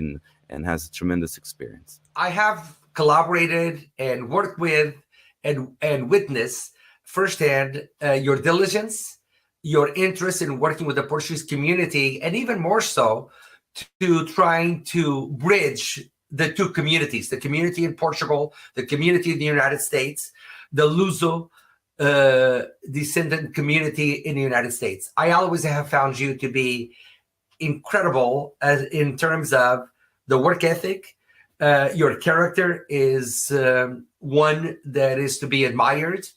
and has a tremendous experience. I have collaborated and worked with and witnessed firsthand your diligence, your interest in working with the Portuguese community, and even more so to trying to bridge the two communities, the community in Portugal, the community in the United States, the Luso descendant community in the United States. I always have found you to be incredible in terms of the work ethic. Your character is one that is to be admired,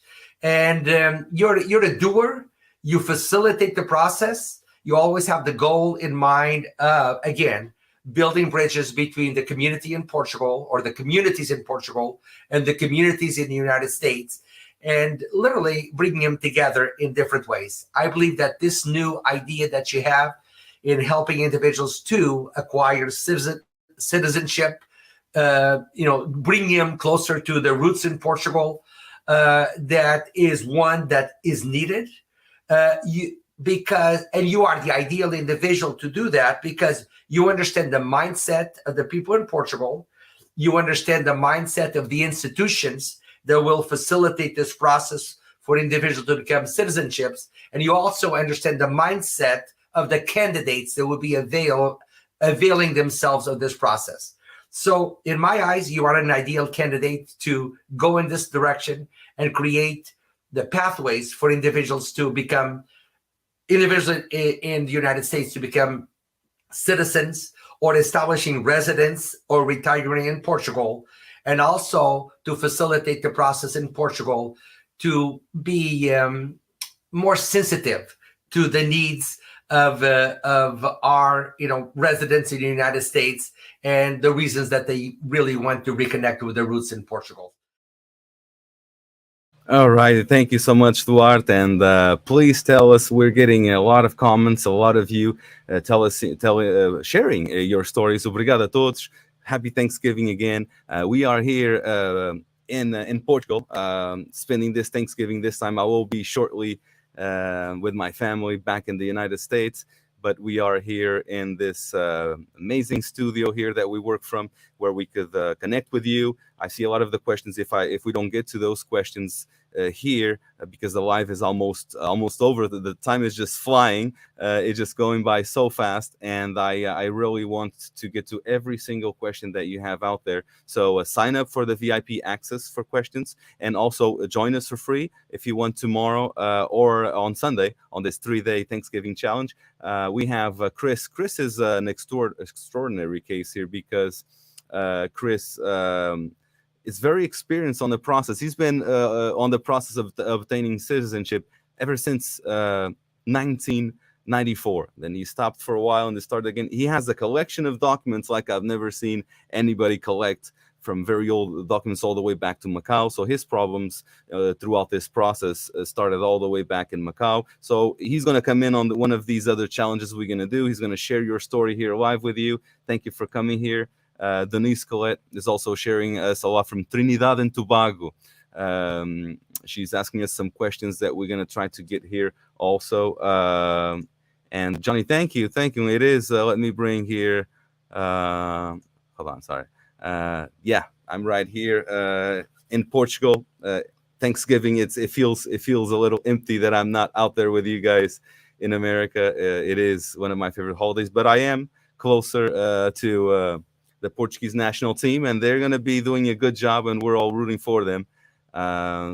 and you're a doer. You facilitate the process. You always have the goal in mind of, again, building bridges between the community in Portugal, or the communities in Portugal, and the communities in the United States, and literally bringing them together in different ways. I believe that this new idea that you have in helping individuals to acquire citizenship, bring them closer to their roots in Portugal, that is one that is needed. Because you are the ideal individual to do that, because you understand the mindset of the people in Portugal. You understand the mindset of the institutions that will facilitate this process for individuals to become citizenships. And you also understand the mindset of the candidates that will be availing themselves of this process. So in my eyes, you are an ideal candidate to go in this direction and create the pathways for individuals to become individuals in the United States to become citizens, or establishing residence or retiring in Portugal, and also to facilitate the process in Portugal to be more sensitive to the needs of our residents in the United States, and the reasons that they really want to reconnect with their roots in Portugal. All right, thank you so much, Duarte, and please tell us. We're getting a lot of comments, a lot of you sharing your stories. Obrigado a todos. Happy Thanksgiving again. We are here in Portugal, spending this Thanksgiving. This time, I will be shortly with my family back in the United States. But we are here in this amazing studio here that we work from, where we could connect with you. I see a lot of the questions. If we don't get to those questions here, because the live is almost over, the time is just flying. It's just going by so fast, and I really want to get to every single question that you have out there. So sign up for the VIP access for questions, and also join us for free if you want tomorrow or on Sunday on this 3-day Thanksgiving challenge. We have Chris. Chris is an extraordinary case here, because Chris is very experienced on the process. He's been on the process of obtaining citizenship ever since 1994. Then he stopped for a while and then started again. He has a collection of documents like I've never seen anybody collect, from very old documents all the way back to Macau. So his problems throughout this process started all the way back in Macau. So he's going to come in on one of these other challenges we're going to do. He's going to share your story here live with you. Thank you for coming here. Denise Colette is also sharing us a lot from Trinidad and Tobago. She's asking us some questions that we're going to try to get here also. And Johnny, thank you. It is. Let me bring here. Hold on, sorry. Yeah, I'm right here in Portugal. Thanksgiving, it feels a little empty that I'm not out there with you guys in America. It is one of my favorite holidays, but I am closer to the Portuguese national team, and they're going to be doing a good job, and we're all rooting for them.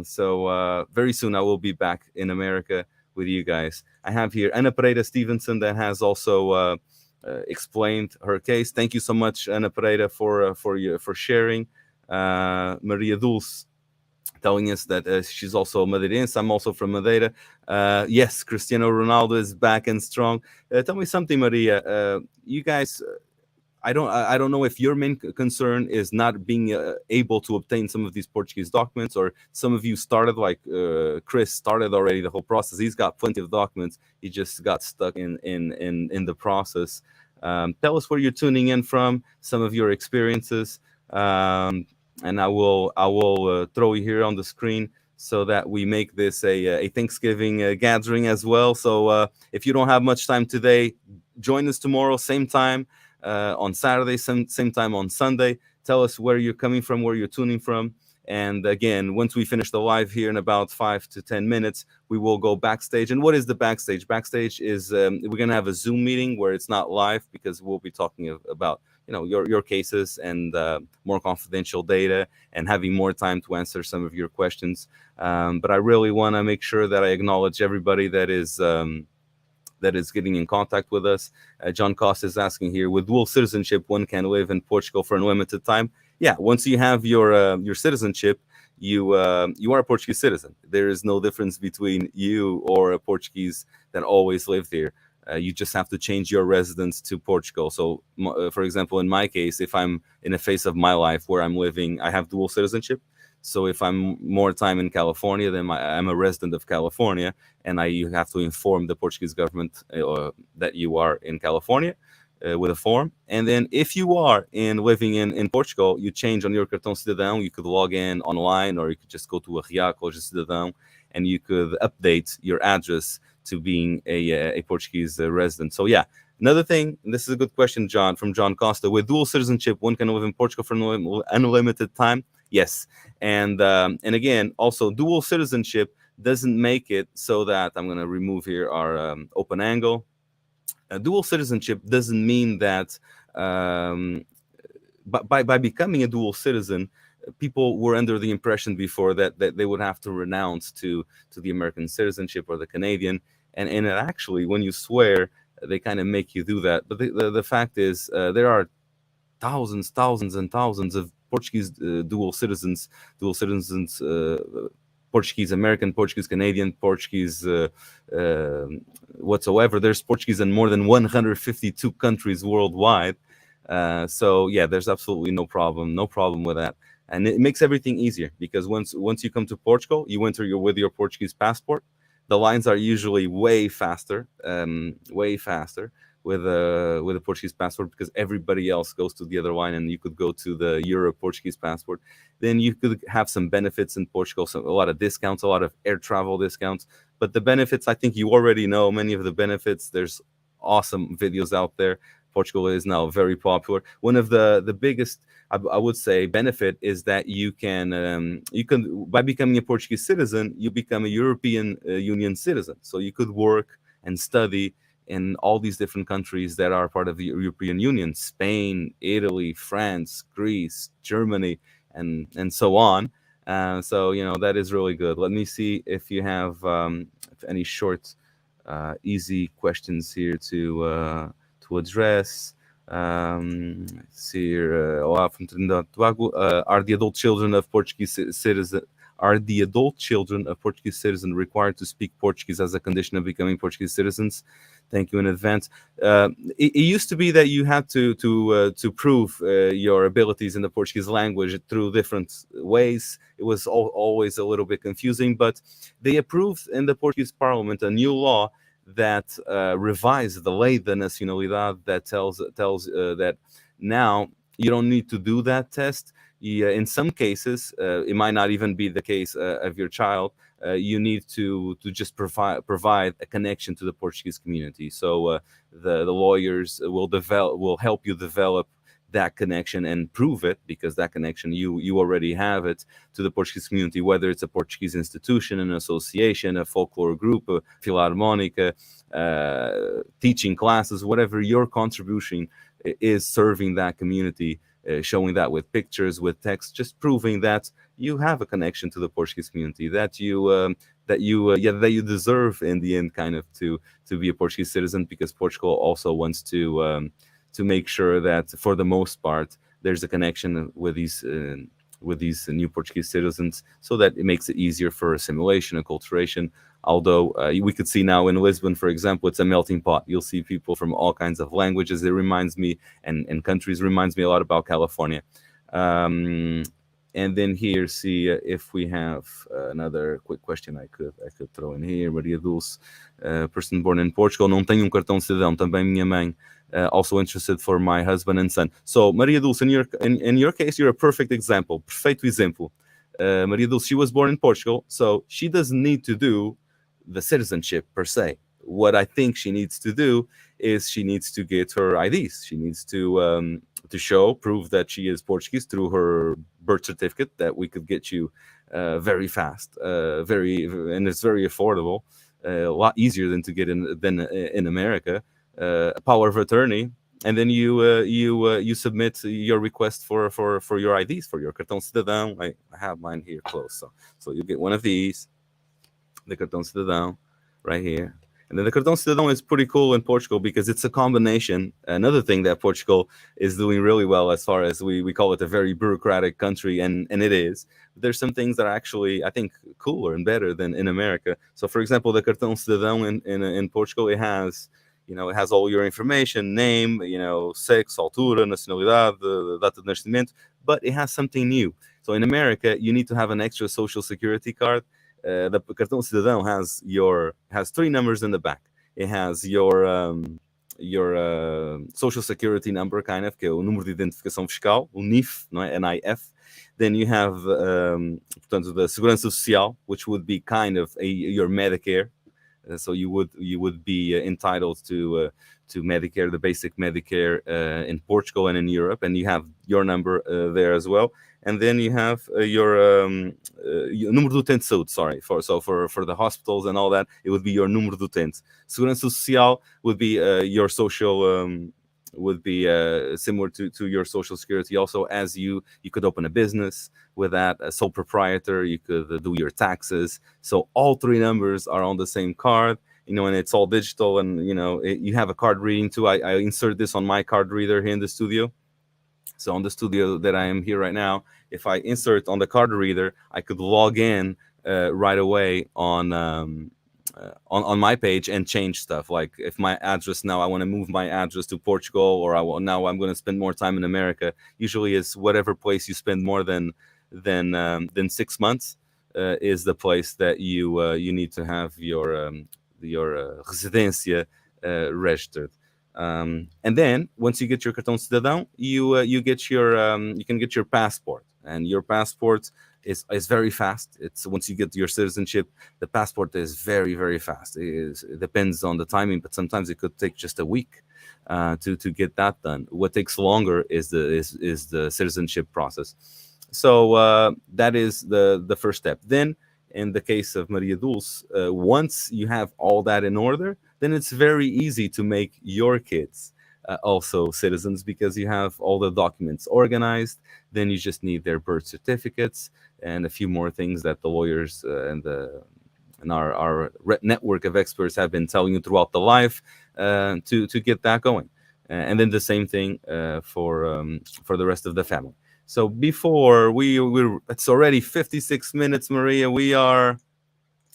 So very soon I will be back in America with you guys. I have here Ana Pereira Stevenson that has also explained her case. Thank you so much, Ana Pereira, for sharing. Maria Dulce telling us that she's also Madeirense. I'm also from Madeira. Yes, Cristiano Ronaldo is back and strong. Tell me something, Maria. You guys, I don't know if your main concern is not being able to obtain some of these Portuguese documents, or some of you started like Chris started already the whole process. He's got plenty of documents. He just got stuck in the process. Tell us where you're tuning in from, some of your experiences, and I will throw you here on the screen so that we make this a Thanksgiving gathering as well. So if you don't have much time today, join us tomorrow, same time. On Saturday, same time on Sunday. Tell us where you're coming from, where you're tuning from. And again, once we finish the live here in about 5 to 10 minutes, we will go backstage. And what is the backstage? Backstage is we're going to have a Zoom meeting where it's not live, because we'll be talking about your cases and more confidential data, and having more time to answer some of your questions. But I really want to make sure that I acknowledge everybody that is getting in contact with us. John Costa is asking here, with dual citizenship, one can live in Portugal for unlimited time. Yeah, once you have your citizenship, you are a Portuguese citizen. There is no difference between you or a Portuguese that always lived here. You just have to change your residence to Portugal. So, for example, in my case, if I'm in a phase of my life where I'm living, I have dual citizenship. So if I'm more time in California, then I'm a resident of California, and you have to inform the Portuguese government that you are in California with a form. And then if you are living in Portugal, you change on your cartão cidadão. You could log in online, or you could just go to a RIA, Loja Cidadão, and you could update your address to being a Portuguese resident. So yeah. Another thing, and this is a good question, John, from John Costa. With dual citizenship, one can live in Portugal for unlimited time. Yes, and again, also dual citizenship doesn't make it so that I'm going to remove here our open angle. Dual citizenship doesn't mean that by becoming a dual citizen, people were under the impression before that they would have to renounce to the American citizenship or the Canadian, and actually, when you swear, they kind of make you do that. But the fact is, there are thousands and thousands of Portuguese dual citizens, Portuguese American, Portuguese Canadian, Portuguese whatsoever. There's Portuguese in more than 152 countries worldwide. So yeah, there's absolutely no problem with that. and it makes everything easier because once you come to Portugal, you enter with your Portuguese passport. The lines are usually way faster with a Portuguese passport because everybody else goes to the other line, and you could go to the Euro Portuguese passport. Then you could have some benefits in Portugal, so a lot of discounts, a lot of air travel discounts. But the benefits, I think you already know many of the benefits. There's awesome videos out there. Portugal is now very popular. One of the biggest, I would say, benefit is that you can by becoming a Portuguese citizen, you become a European Union citizen. So you could work and study in all these different countries that are part of the European Union: Spain, Italy, France, Greece, Germany, and so on. So that is really good. Let me see if you have any short, easy questions here to address. Let's see here. Olá, from Trinidad Tobago. Are the adult children of Portuguese citizen? Are the adult children of Portuguese citizens required to speak Portuguese as a condition of becoming Portuguese citizens? Thank you in advance. It used to be that you had to prove your abilities in the Portuguese language through different ways. It was always a little bit confusing, but they approved in the Portuguese Parliament a new law that revised the Lei da Nacionalidade that tells that now you don't need to do that test. In some cases, it might not even be the case of your child. You need to just provide a connection to the Portuguese community. So the lawyers will help you develop that connection and prove it, because that connection you already have it to the Portuguese community, whether it's a Portuguese institution, an association, a folklore group, a philharmonica, teaching classes, whatever your contribution is serving that community. Showing that with pictures, with text, just proving that you have a connection to the Portuguese community, that you deserve in the end kind of to be a Portuguese citizen, because Portugal also wants to make sure that for the most part there's a connection with these new Portuguese citizens, so that it makes it easier for assimilation, acculturation. Although we could see now in Lisbon, for example, it's a melting pot. You'll see people from all kinds of languages. It reminds me, and countries reminds me a lot about California. And then here, see if we have another quick question I could throw in here. Maria Dulce, person born in Portugal, não tenho cartão de cidadão. Também minha mãe. Also interested for my husband and son. So Maria Dulce, in your case, you're a perfect example. Perfeito exemplo. Maria Dulce, she was born in Portugal, so she doesn't need to do the citizenship per se. What I think she needs to do is she needs to get her IDs. She needs to prove that she is Portuguese through her birth certificate that we could get you very fast, and it's very affordable, a lot easier than to get in America. A power of attorney, and then you submit your request for your IDs, for your cartão cidadão. I have mine here close, so you get one of these, the cartão cidadão, right here. And then the cartão cidadão is pretty cool in Portugal because it's a combination. Another thing that Portugal is doing really well, as far as we call it a very bureaucratic country, and it is. There's some things that are actually, I think, cooler and better than in America. So, for example, the cartão cidadão in Portugal, it has all your information, name, sex, altura, nacionalidade, data de nascimento, but it has something new. So in America, you need to have an extra social security card. The cartão cidadão has 3 numbers in the back. It has your social security number, kind of, que é o número de identificação fiscal, o NIF, não é? NIF. Then you have, portanto, the segurança social, which would be kind of your Medicare. So you would be entitled to Medicare, the basic Medicare in Portugal and in Europe, and you have your number there as well. And then you have your número do utente de saúde. Sorry, for the hospitals and all that, it would be your número do utente. Segurança social would be your social. Would be similar to your social security. Also, as you could open a business with that, a sole proprietor, you could do your taxes. So all 3 numbers are on the same card, and it's all digital, and you have a card reading too. I insert this on my card reader here in the studio. So on the studio that I am here right now, if I insert on the card reader, I could log in right away on my page and change stuff. Like if my address now, I want to move my address to Portugal, or now I'm going to spend more time in America. Usually it's whatever place you spend more than then 6 months is the place that you need to have your residência registered. And then once you get your cartão cidadão, you get your you can get your passport, and your passport is very fast. It's once you get your citizenship, the passport is very, very fast. It depends on the timing, but sometimes it could take just a week to get that done. What takes longer is the citizenship process. So that is the first step. Then in the case of Maria Dulce, once you have all that in order, then it's very easy to make your kids also citizens, because you have all the documents organized. Then you just need their birth certificates and a few more things that the lawyers and our network of experts have been telling you throughout the life to get that going. And then the same thing for the rest of the family. So before it's already 56 minutes, Maria.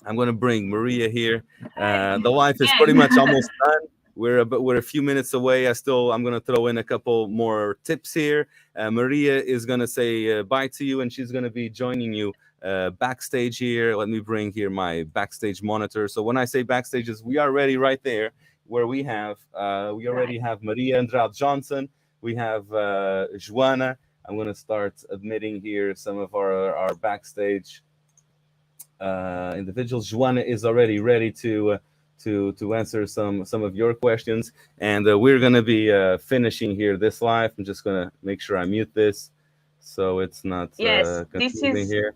I'm going to bring Maria here. The life is pretty much almost done. We're a few minutes away. I'm going to throw in a couple more tips here. Maria is going to say bye to you, and she's going to be joining you backstage here. Let me bring here my backstage monitor. So when I say backstage, we are ready right there, where we already have Maria Andrade Johnson. We have Joana. I'm going to start admitting here some of our backstage individuals. Joana is already ready to answer some of your questions, and we're going to be finishing here this live. I'm just going to make sure I mute this so it's not Yes, this is here.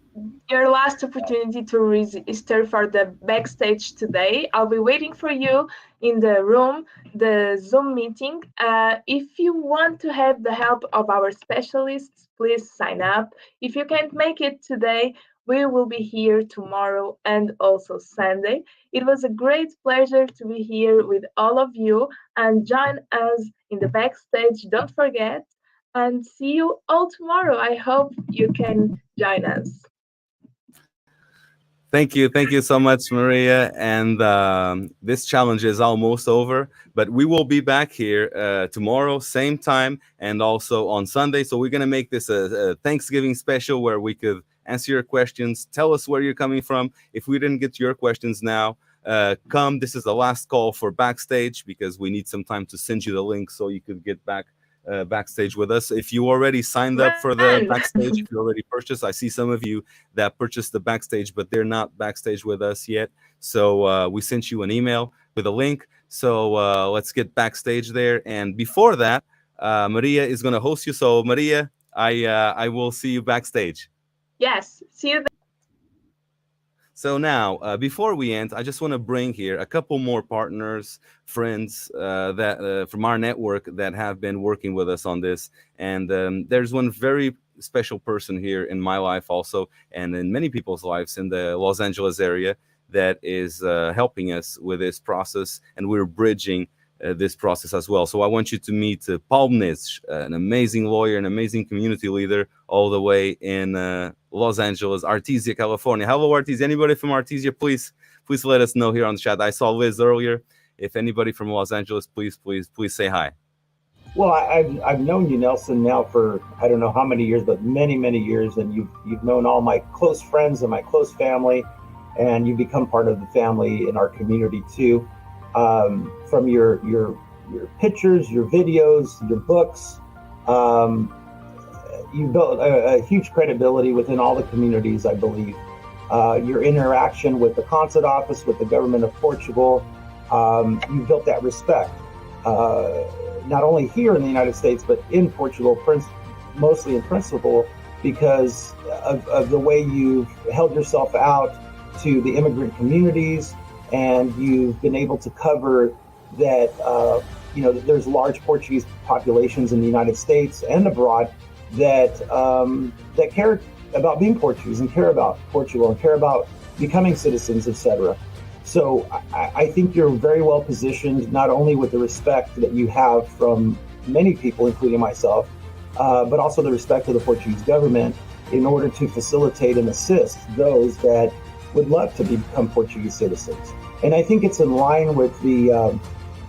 Your last opportunity to register for the backstage today. I'll be waiting for you in the room, the Zoom meeting. If you want to have the help of our specialists, please sign up. If you can't make it today, we will be here tomorrow and also Sunday. It was a great pleasure to be here with all of you, and join us in the backstage. Don't forget, and see you all tomorrow. I hope you can join us. Thank you so much, Maria. And this challenge is almost over, but we will be back here tomorrow, same time, and also on Sunday. So we're going to make this a Thanksgiving special where we could answer your questions. Tell us where you're coming from. If we didn't get to your questions now, come. This is the last call for backstage, because we need some time to send you the link so you could get backstage with us. If you already signed up for the backstage, if you already purchased, I see some of you that purchased the backstage, but they're not backstage with us yet. So we sent you an email with a link. So let's get backstage there. And before that, Maria is going to host you. So Maria, I will see you backstage. Yes, see you. So now, before we end, I just want to bring here a couple more partners, friends that from our network that have been working with us on this. And there's one very special person here in my life also, and in many people's lives in the Los Angeles area, that is helping us with this process, and we're bridging this process as well. So I want you to meet Paul Mnizh, an amazing lawyer, an amazing community leader, all the way in Los Angeles, Artesia, California. Hello, Artesia. Anybody from Artesia, please let us know here on the chat. I saw Liz earlier. If anybody from Los Angeles, please say hi. Well, I've known you, Nelson, now for I don't know how many years, but many years, and you've known all my close friends and my close family, and you've become part of the family in our community too. From your pictures, your videos, your books, you built a huge credibility within all the communities, I believe. Your interaction with the consulate office, with the government of Portugal, you built that respect, not only here in the United States, but in Portugal, mostly in principle, because of the way you've held yourself out to the immigrant communities. And you've been able to cover that, there's large Portuguese populations in the United States and abroad that care about being Portuguese and care about Portugal and care about becoming citizens, etc. So I think you're very well positioned, not only with the respect that you have from many people, including myself, but also the respect of the Portuguese government in order to facilitate and assist those that would love to become Portuguese citizens. And I think it's in line with the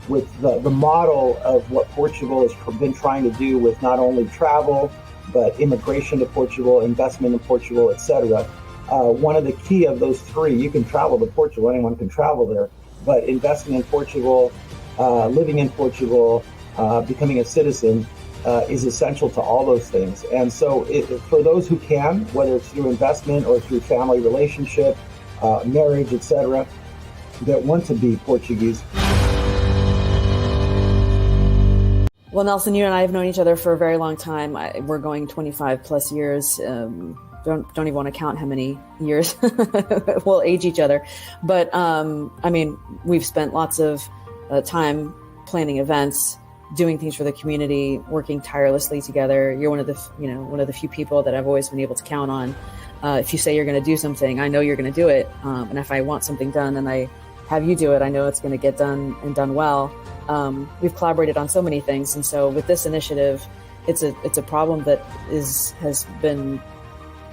model of what Portugal has been trying to do with not only travel, but immigration to Portugal, investment in Portugal, etc. One of the key of those three, you can travel to Portugal, anyone can travel there, but investing in Portugal, living in Portugal, becoming a citizen is essential to all those things. And so for those who can, whether it's through investment or through family relationship, marriage, etc., that want to be Portuguese. Well, Nelson, you and I have known each other for a very long time. We're going 25 plus years. Don't even want to count how many years we'll age each other. But I mean, we've spent lots of time planning events, doing things for the community, working tirelessly together. You're one of the few people that I've always been able to count on. If you say you're going to do something, I know you're going to do it. And if I want something done and I have you do it, I know it's going to get done and done well. We've collaborated on so many things. And so with this initiative, it's a problem that has been,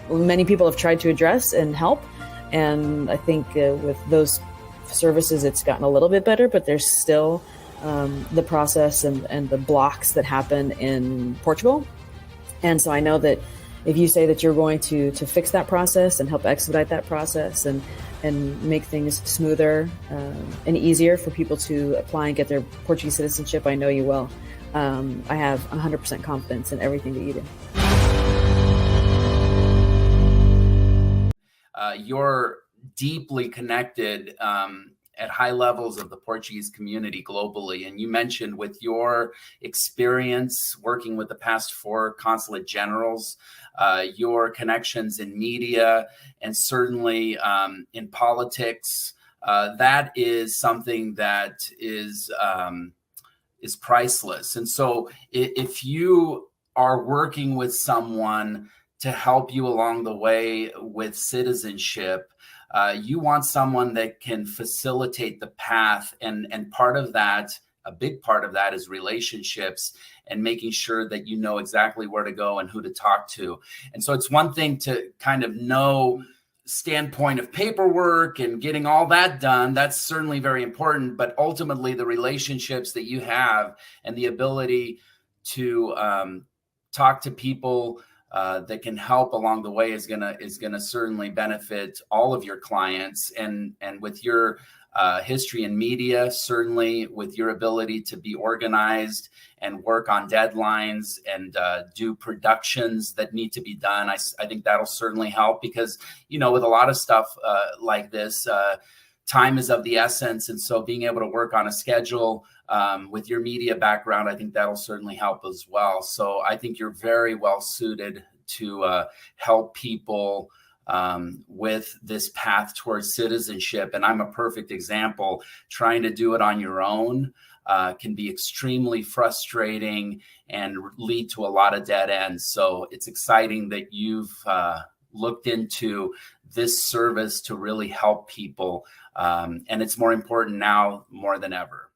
many people have tried to address and help. And I think with those services, it's gotten a little bit better, but there's still the process and the blocks that happen in Portugal. And so I know that if you say that you're going to fix that process and help expedite that process and make things smoother and easier for people to apply and get their Portuguese citizenship, I know you will. I have 100% confidence in everything that you do. You're deeply connected at high levels of the Portuguese community globally. And you mentioned with your experience working with the past 4 consulate generals, your connections in media, and certainly in politics, that is something that is priceless. And so if you are working with someone to help you along the way with citizenship, you want someone that can facilitate the path. And part of that, a big part of that, is relationships and making sure that you know exactly where to go and who to talk to. And so it's one thing to kind of know standpoint of paperwork and getting all that done. That's certainly very important. But ultimately, the relationships that you have and the ability to talk to people that can help along the way is gonna certainly benefit all of your clients. And with your history in media, certainly with your ability to be organized and work on deadlines and do productions that need to be done, I think that'll certainly help, because with a lot of stuff like this, time is of the essence. And so being able to work on a schedule with your media background, I think that'll certainly help as well. So I think you're very well suited to help people with this path towards citizenship. And I'm a perfect example. Trying to do it on your own can be extremely frustrating and lead to a lot of dead ends. So it's exciting that you've looked into this service to really help people. And it's more important now more than ever.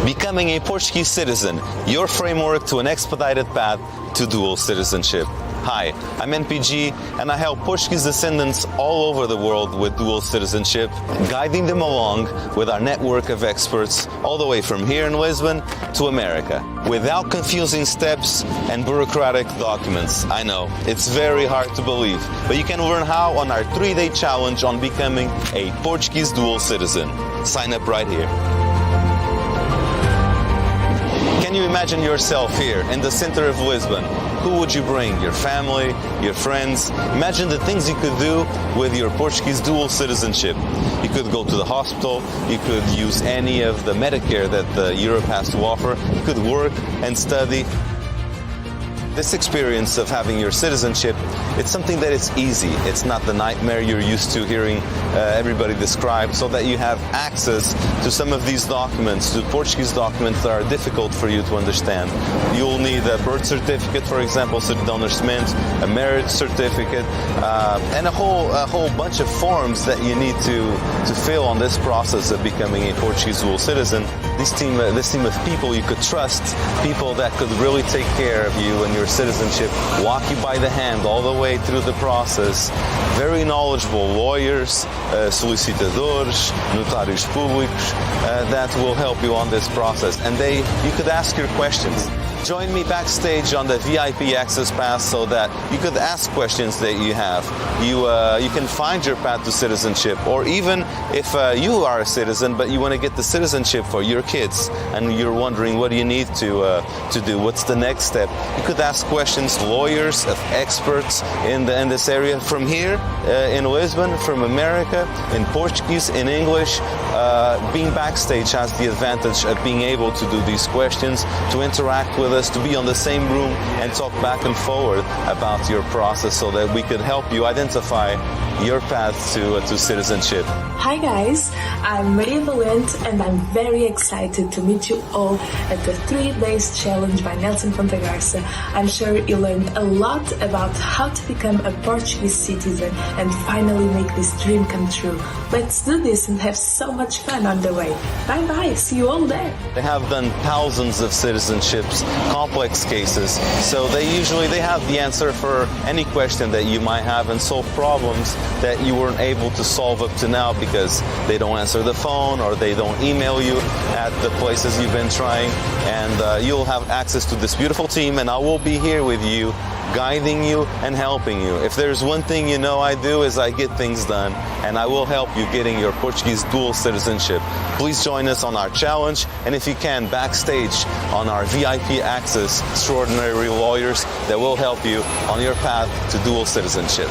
Becoming a Portuguese citizen, your framework to an expedited path to dual citizenship. Hi, I'm NPG, and I help Portuguese descendants all over the world with dual citizenship, guiding them along with our network of experts all the way from here in Lisbon to America, without confusing steps and bureaucratic documents. I know, it's very hard to believe, but you can learn how on our 3-day challenge on becoming a Portuguese dual citizen. Sign up right here. Can you imagine yourself here in the center of Lisbon? Who would you bring? Your family, your friends? Imagine the things you could do with your Portuguese dual citizenship. You could go to the hospital, you could use any of the Medicare that Europe has to offer, you could work and study. This experience of having your citizenship, it's something that is easy. It's not the nightmare you're used to hearing everybody describe, so that you have access to some of these documents, to Portuguese documents that are difficult for you to understand. You'll need a birth certificate, for example, certidão de nascimento, a marriage certificate, and a whole bunch of forms that you need to fill on this process of becoming a Portuguese dual citizen. This team of people you could trust, people that could really take care of you and your citizenship, walk you by the hand all the way through the process. Very knowledgeable lawyers, solicitadores, notários públicos that will help you on this process. And you could ask your questions. Join me backstage on the VIP access pass so that you could ask questions that you have. You can find your path to citizenship, or even if you are a citizen but you want to get the citizenship for your kids and you're wondering what do you need to do, what's the next step, you could ask questions to lawyers, of experts in this area from here in Lisbon, from America, in Portuguese, in English. Being backstage has the advantage of being able to do these questions, to interact with us, to be on the same room and talk back and forward about your process so that we could help you identify your path to citizenship. Hi guys, I'm Maria Valente and I'm very excited to meet you all at the 3 days challenge by Nelson Fontagarça. I'm sure you learned a lot about how to become a Portuguese citizen and finally make this dream come true. Let's do this and have so much fun on the way. Bye bye, see you all there. They have done thousands of citizenships, complex cases, so they have the answer for any question that you might have and solve problems that you weren't able to solve up to now because they don't answer the phone or they don't email you at the places you've been trying. And you'll have access to this beautiful team, and I will be here with you, guiding you and helping you. If there's one thing you know I do is I get things done, and I will help you getting your Portuguese dual citizenship. Please join us on our challenge, and if you can, backstage on our VIP access extraordinary lawyers that will help you on your path to dual citizenship.